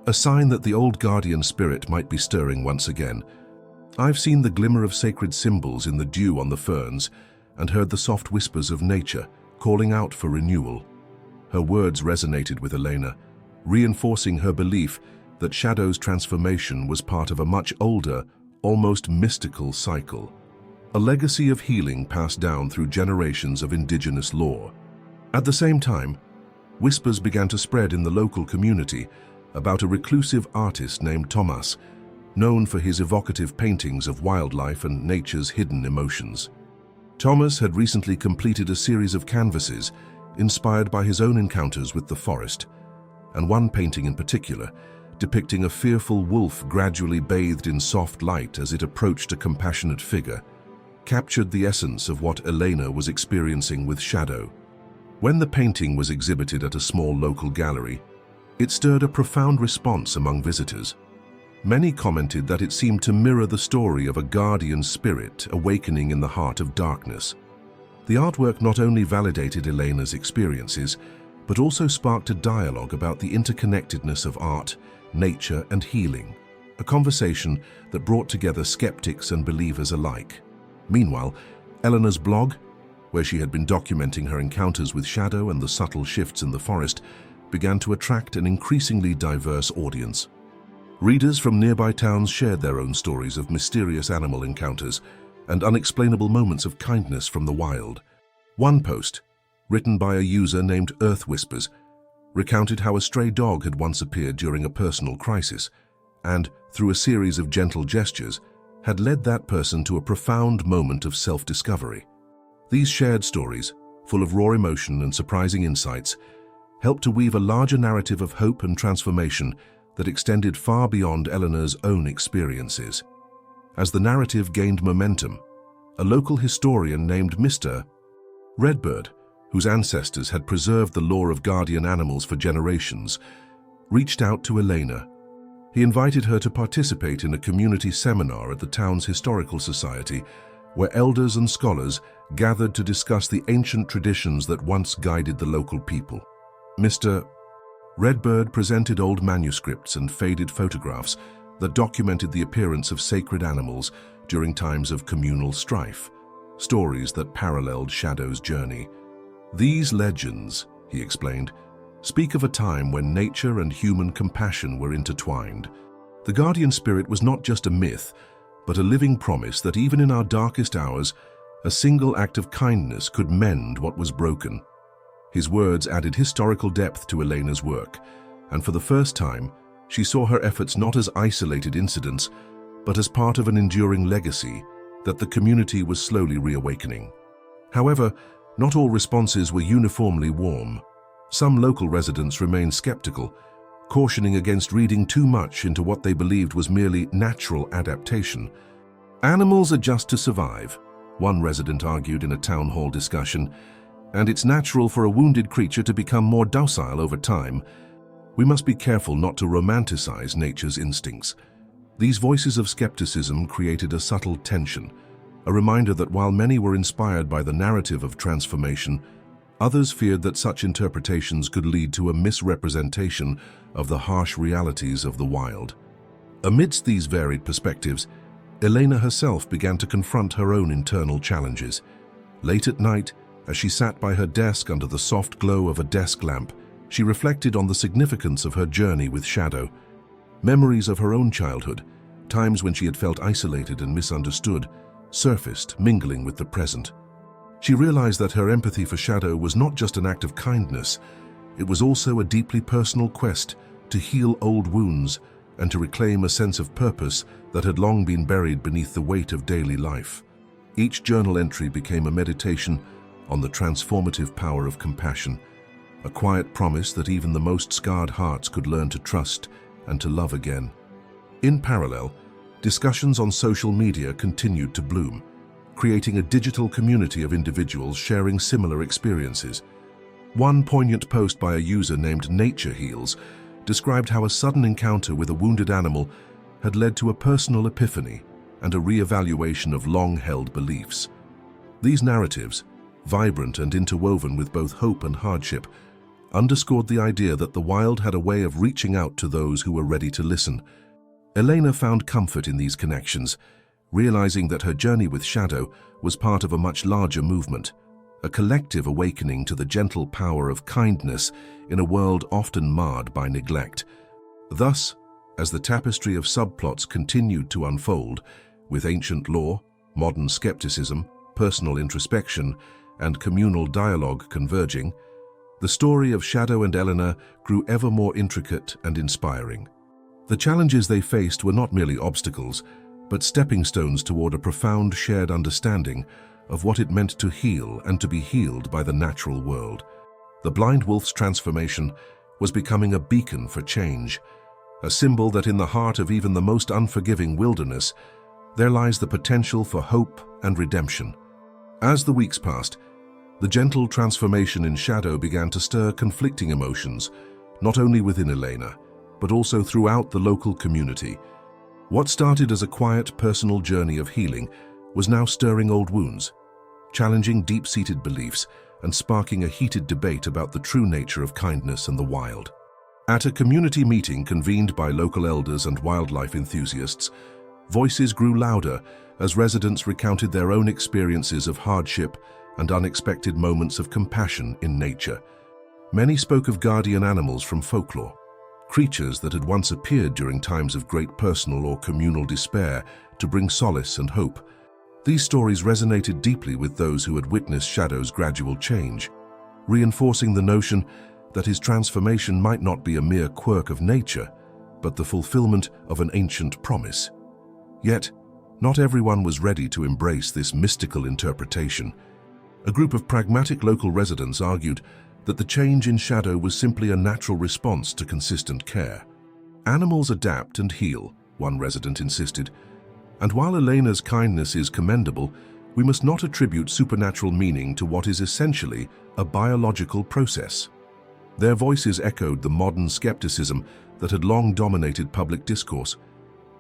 "a sign that the old guardian spirit might be stirring once again. I've seen the glimmer of sacred symbols in the dew on the ferns and heard the soft whispers of nature calling out for renewal." Her words resonated with Elena, reinforcing her belief that Shadow's transformation was part of a much older, almost mystical cycle, a legacy of healing passed down through generations of indigenous lore. At the same time, whispers began to spread in the local community about a reclusive artist named Thomas, known for his evocative paintings of wildlife and nature's hidden emotions. Thomas had recently completed a series of canvases inspired by his own encounters with the forest, and one painting in particular, depicting a fearful wolf gradually bathed in soft light as it approached a compassionate figure, captured the essence of what Elena was experiencing with Shadow. When the painting was exhibited at a small local gallery, it stirred a profound response among visitors. Many commented that it seemed to mirror the story of a guardian spirit awakening in the heart of darkness. The artwork not only validated Elena's experiences, but also sparked a dialogue about the interconnectedness of art, nature, and healing, a conversation that brought together skeptics and believers alike. Meanwhile, Eleanor's blog, where she had been documenting her encounters with Shadow and the subtle shifts in the forest, began to attract an increasingly diverse audience. Readers from nearby towns shared their own stories of mysterious animal encounters and unexplainable moments of kindness from the wild. One post, written by a user named Earth Whispers, recounted how a stray dog had once appeared during a personal crisis and, through a series of gentle gestures, had led that person to a profound moment of self-discovery. These shared stories, full of raw emotion and surprising insights, helped to weave a larger narrative of hope and transformation that extended far beyond Eleanor's own experiences. As the narrative gained momentum, a local historian named Mr. Redbird, whose ancestors had preserved the lore of guardian animals for generations, reached out to Elena. He invited her to participate in a community seminar at the town's historical society, where elders and scholars gathered to discuss the ancient traditions that once guided the local people. Mr. Redbird presented old manuscripts and faded photographs that documented the appearance of sacred animals during times of communal strife, stories that paralleled Shadow's journey. "These legends," he explained, "speak of a time when nature and human compassion were intertwined. The guardian spirit was not just a myth, but a living promise that even in our darkest hours, a single act of kindness could mend what was broken." His words added historical depth to Elena's work, and for the first time, she saw her efforts not as isolated incidents, but as part of an enduring legacy that the community was slowly reawakening. However, not all responses were uniformly warm. Some local residents remained skeptical, cautioning against reading too much into what they believed was merely natural adaptation. "Animals adjust to survive," one resident argued in a town hall discussion, "and it's natural for a wounded creature to become more docile over time. We must be careful not to romanticize nature's instincts." These voices of skepticism created a subtle tension, a reminder that while many were inspired by the narrative of transformation, others feared that such interpretations could lead to a misrepresentation of the harsh realities of the wild. Amidst these varied perspectives, Elena herself began to confront her own internal challenges. Late at night, as she sat by her desk under the soft glow of a desk lamp, she reflected on the significance of her journey with Shadow. Memories of her own childhood, times when she had felt isolated and misunderstood, surfaced, mingling with the present. She realized that her empathy for Shadow was not just an act of kindness, it was also a deeply personal quest to heal old wounds and to reclaim a sense of purpose that had long been buried beneath the weight of daily life. Each journal entry became a meditation on the transformative power of compassion, a quiet promise that even the most scarred hearts could learn to trust and to love again. In parallel, discussions on social media continued to bloom, creating a digital community of individuals sharing similar experiences. One poignant post by a user named Nature Heals described how a sudden encounter with a wounded animal had led to a personal epiphany and a re-evaluation of long-held beliefs. These narratives, vibrant and interwoven with both hope and hardship, underscored the idea that the wild had a way of reaching out to those who were ready to listen. Elena found comfort in these connections, realizing that her journey with Shadow was part of a much larger movement, a collective awakening to the gentle power of kindness in a world often marred by neglect. Thus, as the tapestry of subplots continued to unfold, with ancient lore, modern skepticism, personal introspection, and communal dialogue converging, the story of Shadow and Elena grew ever more intricate and inspiring. The challenges they faced were not merely obstacles, but stepping stones toward a profound shared understanding of what it meant to heal and to be healed by the natural world. The blind wolf's transformation was becoming a beacon for change, a symbol that in the heart of even the most unforgiving wilderness, there lies the potential for hope and redemption. As the weeks passed, the gentle transformation in Shadow began to stir conflicting emotions, not only within Elena, but also throughout the local community. What started as a quiet personal journey of healing was now stirring old wounds, challenging deep-seated beliefs and sparking a heated debate about the true nature of kindness and the wild. At a community meeting convened by local elders and wildlife enthusiasts, voices grew louder as residents recounted their own experiences of hardship and unexpected moments of compassion in nature. Many spoke of guardian animals from folklore, creatures that had once appeared during times of great personal or communal despair to bring solace and hope. These stories resonated deeply with those who had witnessed Shadow's gradual change, reinforcing the notion that his transformation might not be a mere quirk of nature, but the fulfillment of an ancient promise. Yet, not everyone was ready to embrace this mystical interpretation. A group of pragmatic local residents argued that the change in Shadow was simply a natural response to consistent care. Animals adapt and heal, one resident insisted, and while Elena's kindness is commendable, we must not attribute supernatural meaning to what is essentially a biological process. Their voices echoed the modern skepticism that had long dominated public discourse,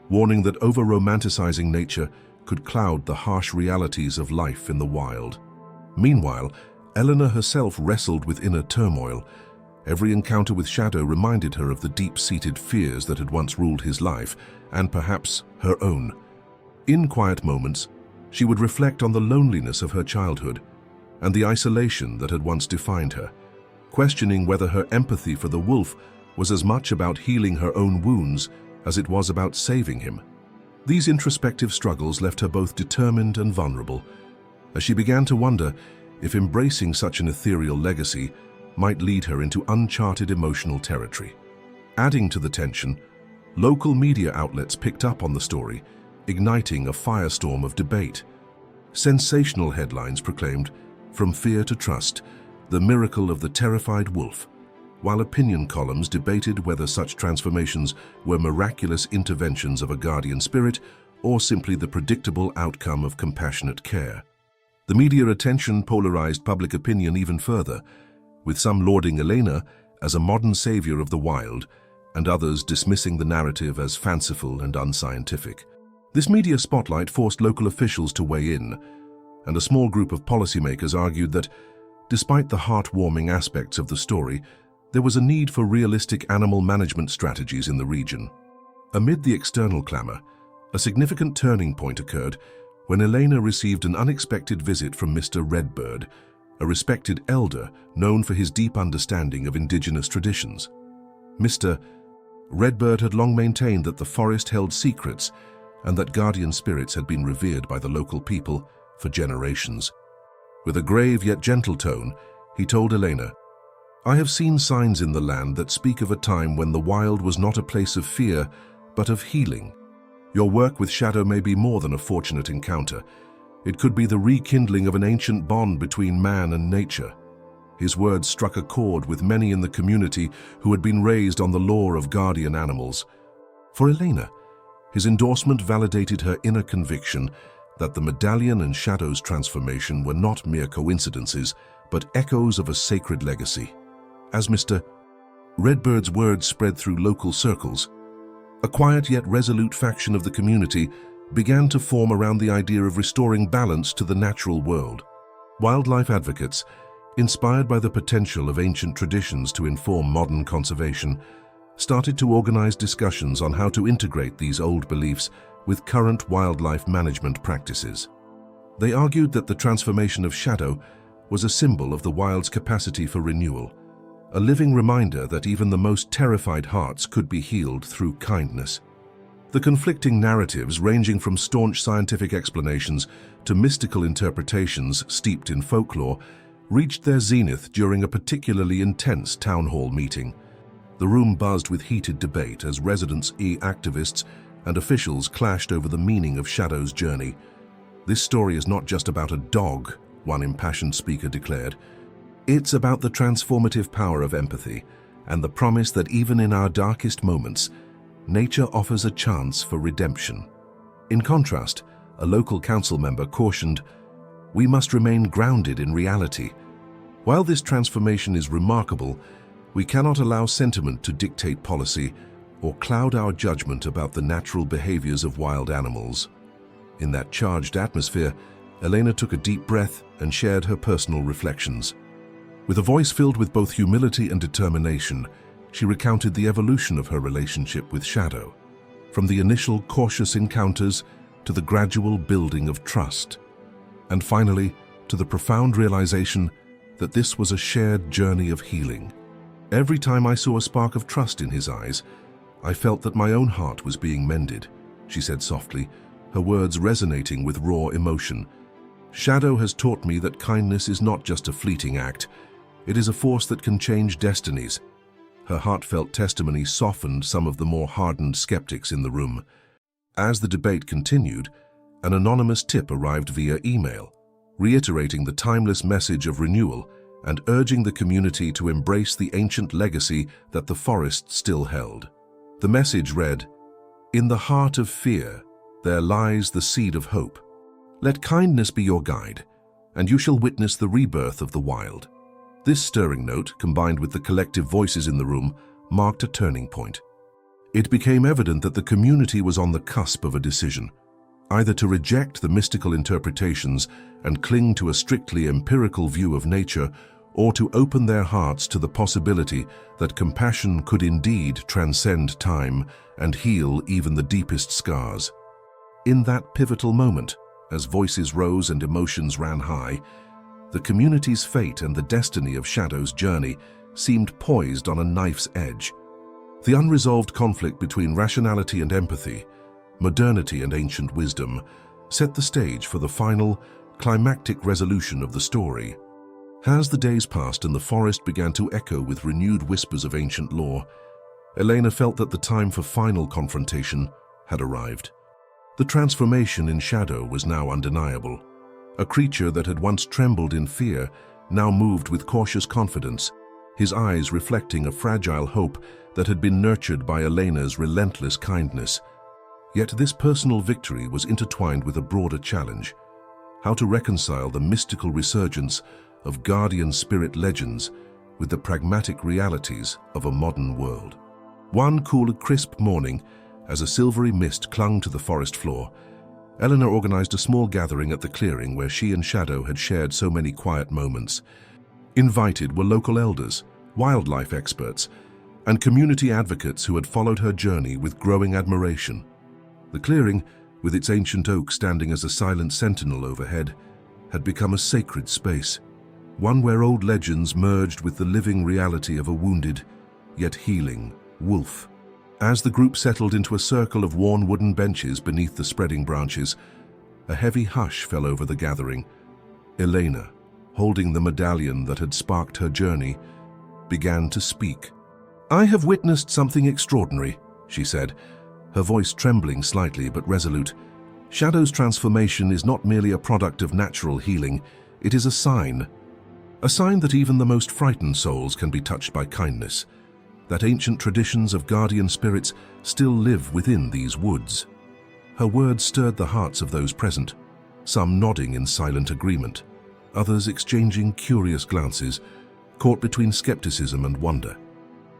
warning that over-romanticizing nature could cloud the harsh realities of life in the wild. Meanwhile, Elena herself wrestled with inner turmoil. Every encounter with Shadow reminded her of the deep-seated fears that had once ruled his life, and perhaps her own. In quiet moments, she would reflect on the loneliness of her childhood and the isolation that had once defined her, questioning whether her empathy for the wolf was as much about healing her own wounds as it was about saving him. These introspective struggles left her both determined and vulnerable, as she began to wonder if embracing such an ethereal legacy might lead her into uncharted emotional territory. Adding to the tension, local media outlets picked up on the story, igniting a firestorm of debate. Sensational headlines proclaimed, "From fear to trust, the miracle of the terrified wolf," while opinion columns debated whether such transformations were miraculous interventions of a guardian spirit or simply the predictable outcome of compassionate care. The media attention polarized public opinion even further, with some lauding Elena as a modern savior of the wild and others dismissing the narrative as fanciful and unscientific. This media spotlight forced local officials to weigh in, and a small group of policymakers argued that, despite the heartwarming aspects of the story, there was a need for realistic animal management strategies in the region. Amid the external clamor, a significant turning point occurred when Elena received an unexpected visit from Mr. Redbird, a respected elder known for his deep understanding of indigenous traditions. Mr. Redbird had long maintained that the forest held secrets and that guardian spirits had been revered by the local people for generations. With a grave yet gentle tone, he told Elena, I have seen signs in the land that speak of a time when the wild was not a place of fear, but of healing. Your work with Shadow may be more than a fortunate encounter. It could be the rekindling of an ancient bond between man and nature. His words struck a chord with many in the community who had been raised on the lore of guardian animals. For Elena, his endorsement validated her inner conviction that the medallion and Shadow's transformation were not mere coincidences, but echoes of a sacred legacy. As Mr. Redbird's words spread through local circles, a quiet yet resolute faction of the community began to form around the idea of restoring balance to the natural world. Wildlife advocates, inspired by the potential of ancient traditions to inform modern conservation, started to organize discussions on how to integrate these old beliefs with current wildlife management practices. They argued that the transformation of Shadow was a symbol of the wild's capacity for renewal, a living reminder that even the most terrified hearts could be healed through kindness. The conflicting narratives, ranging from staunch scientific explanations to mystical interpretations steeped in folklore, reached their zenith during a particularly intense town hall meeting. The room buzzed with heated debate as residents, activists, and officials clashed over the meaning of Shadow's journey. "This story is not just about a dog," one impassioned speaker declared. "It's about the transformative power of empathy and the promise that even in our darkest moments, nature offers a chance for redemption." In contrast, a local council member cautioned, "We must remain grounded in reality. While this transformation is remarkable, we cannot allow sentiment to dictate policy or cloud our judgment about the natural behaviors of wild animals." In that charged atmosphere, Elena took a deep breath and shared her personal reflections. With a voice filled with both humility and determination, she recounted the evolution of her relationship with Shadow, from the initial cautious encounters to the gradual building of trust, and finally to the profound realization that this was a shared journey of healing. "Every time I saw a spark of trust in his eyes, I felt that my own heart was being mended," she said softly, her words resonating with raw emotion. "Shadow has taught me that kindness is not just a fleeting act. It is a force that can change destinies." Her heartfelt testimony softened some of the more hardened skeptics in the room. As the debate continued, an anonymous tip arrived via email, reiterating the timeless message of renewal and urging the community to embrace the ancient legacy that the forest still held. The message read, "In the heart of fear, there lies the seed of hope. Let kindness be your guide, and you shall witness the rebirth of the wild." This stirring note, combined with the collective voices in the room, marked a turning point. It became evident that the community was on the cusp of a decision, either to reject the mystical interpretations and cling to a strictly empirical view of nature, or to open their hearts to the possibility that compassion could indeed transcend time and heal even the deepest scars. In that pivotal moment, as voices rose and emotions ran high, the community's fate and the destiny of Shadow's journey seemed poised on a knife's edge. The unresolved conflict between rationality and empathy, modernity and ancient wisdom, set the stage for the final, climactic resolution of the story. As the days passed and the forest began to echo with renewed whispers of ancient lore, Elena felt that the time for final confrontation had arrived. The transformation in Shadow was now undeniable. A creature that had once trembled in fear now moved with cautious confidence, his eyes reflecting a fragile hope that had been nurtured by Elena's relentless kindness. Yet this personal victory was intertwined with a broader challenge: how to reconcile the mystical resurgence of guardian spirit legends with the pragmatic realities of a modern world. One cool, crisp morning, as a silvery mist clung to the forest floor, Eleanor organized a small gathering at the clearing where she and Shadow had shared so many quiet moments. Invited were local elders, wildlife experts, and community advocates who had followed her journey with growing admiration. The clearing, with its ancient oak standing as a silent sentinel overhead, had become a sacred space, one where old legends merged with the living reality of a wounded, yet healing, wolf. As the group settled into a circle of worn wooden benches beneath the spreading branches, a heavy hush fell over the gathering. Elena, holding the medallion that had sparked her journey, began to speak. "I have witnessed something extraordinary," she said, her voice trembling slightly but resolute. "Shadow's transformation is not merely a product of natural healing, it is a sign that even the most frightened souls can be touched by kindness, that ancient traditions of guardian spirits still live within these woods." Her words stirred the hearts of those present, some nodding in silent agreement, others exchanging curious glances, caught between skepticism and wonder.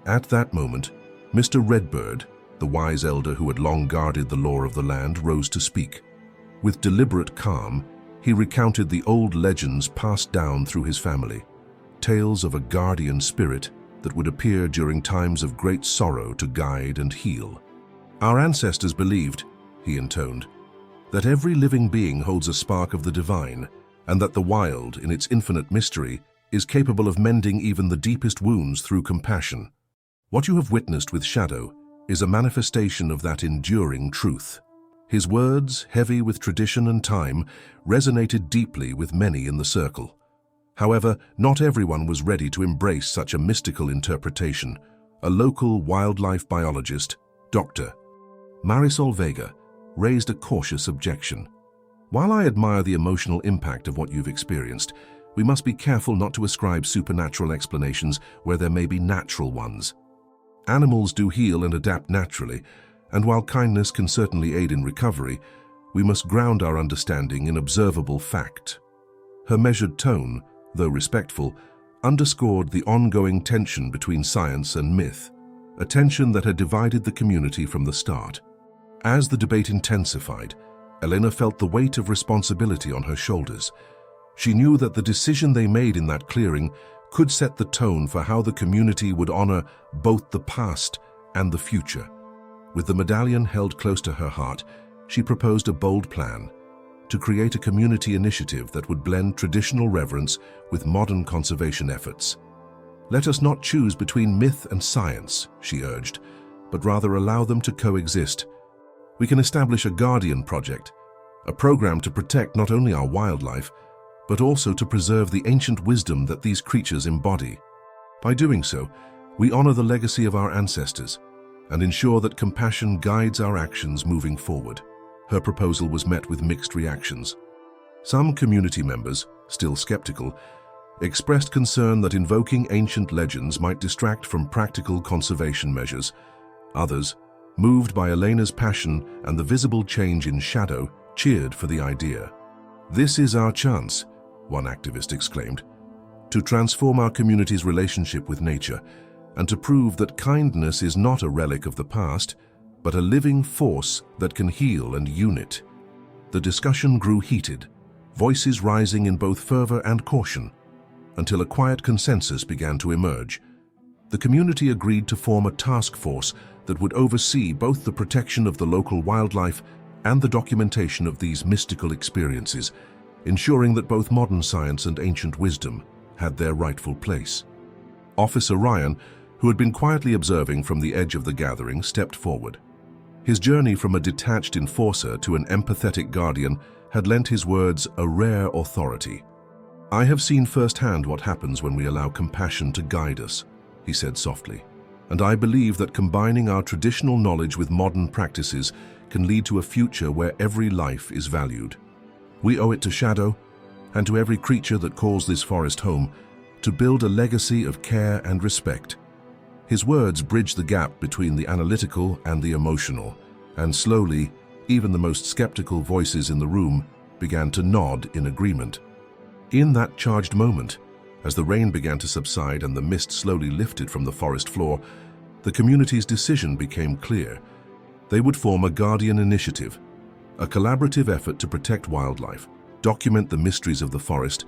At that moment, Mr. Redbird, the wise elder who had long guarded the law of the land, rose to speak. With deliberate calm, he recounted the old legends passed down through his family, tales of a guardian spirit that would appear during times of great sorrow to guide and heal. "Our ancestors believed," he intoned, "that every living being holds a spark of the divine, and that the wild, in its infinite mystery, is capable of mending even the deepest wounds through compassion. What you have witnessed with Shadow is a manifestation of that enduring truth." His words, heavy with tradition and time, resonated deeply with many in the circle. However, not everyone was ready to embrace such a mystical interpretation. A local wildlife biologist, Dr. Marisol Vega, raised a cautious objection. "While I admire the emotional impact of what you've experienced, we must be careful not to ascribe supernatural explanations where there may be natural ones. Animals do heal and adapt naturally, and while kindness can certainly aid in recovery, we must ground our understanding in observable fact." Her measured tone, though respectful, underscored the ongoing tension between science and myth, a tension that had divided the community from the start. As the debate intensified, Elena felt the weight of responsibility on her shoulders. She knew that the decision they made in that clearing could set the tone for how the community would honor both the past and the future. With the medallion held close to her heart, she proposed a bold plan: to create a community initiative that would blend traditional reverence with modern conservation efforts. "Let us not choose between myth and science," she urged, "but rather allow them to coexist. We can establish a guardian project, a program to protect not only our wildlife, but also to preserve the ancient wisdom that these creatures embody. By doing so, we honor the legacy of our ancestors and ensure that compassion guides our actions moving forward." Her proposal was met with mixed reactions. Some community members, still skeptical, expressed concern that invoking ancient legends might distract from practical conservation measures. Others, moved by Elena's passion and the visible change in Shadow, cheered for the idea. "This is our chance," one activist exclaimed, "to transform our community's relationship with nature and to prove that kindness is not a relic of the past, but a living force that can heal and unite." The discussion grew heated, voices rising in both fervor and caution, until a quiet consensus began to emerge. The community agreed to form a task force that would oversee both the protection of the local wildlife and the documentation of these mystical experiences, ensuring that both modern science and ancient wisdom had their rightful place. Officer Ryan, who had been quietly observing from the edge of the gathering, stepped forward. His journey from a detached enforcer to an empathetic guardian had lent his words a rare authority. "I have seen firsthand what happens when we allow compassion to guide us," he said softly, "and I believe that combining our traditional knowledge with modern practices can lead to a future where every life is valued. We owe it to Shadow, and to every creature that calls this forest home, to build a legacy of care and respect." His words bridged the gap between the analytical and the emotional, and slowly, even the most skeptical voices in the room began to nod in agreement. In that charged moment, as the rain began to subside and the mist slowly lifted from the forest floor, the community's decision became clear. They would form a guardian initiative, a collaborative effort to protect wildlife, document the mysteries of the forest,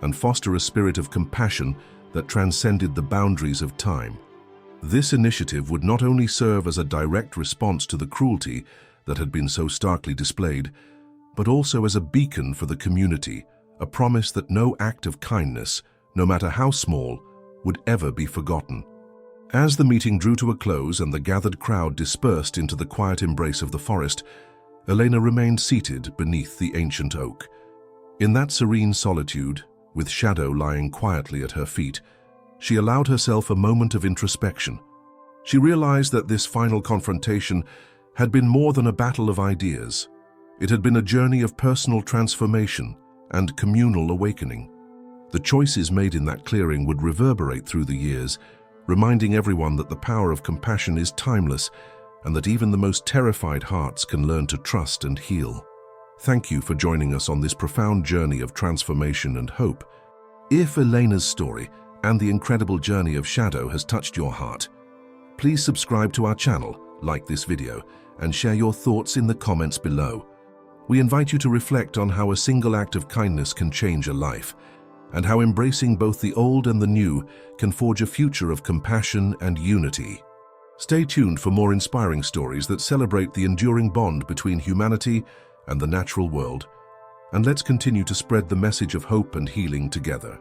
and foster a spirit of compassion that transcended the boundaries of time. This initiative would not only serve as a direct response to the cruelty that had been so starkly displayed, but also as a beacon for the community, a promise that no act of kindness, no matter how small, would ever be forgotten. As the meeting drew to a close and the gathered crowd dispersed into the quiet embrace of the forest, Elena remained seated beneath the ancient oak. In that serene solitude, with Shadow lying quietly at her feet, She allowed herself a moment of introspection. She realized that this final confrontation had been more than a battle of ideas. It had been a journey of personal transformation and communal awakening. The choices made in that clearing would reverberate through the years, reminding everyone that the power of compassion is timeless and that even the most terrified hearts can learn to trust and heal. Thank you for joining us on this profound journey of transformation and hope. If Elena's story and the incredible journey of Shadow has touched your heart, please subscribe to our channel, like this video, and share your thoughts in the comments below. We invite you to reflect on how a single act of kindness can change a life, and how embracing both the old and the new can forge a future of compassion and unity. Stay tuned for more inspiring stories that celebrate the enduring bond between humanity and the natural world, and let's continue to spread the message of hope and healing together.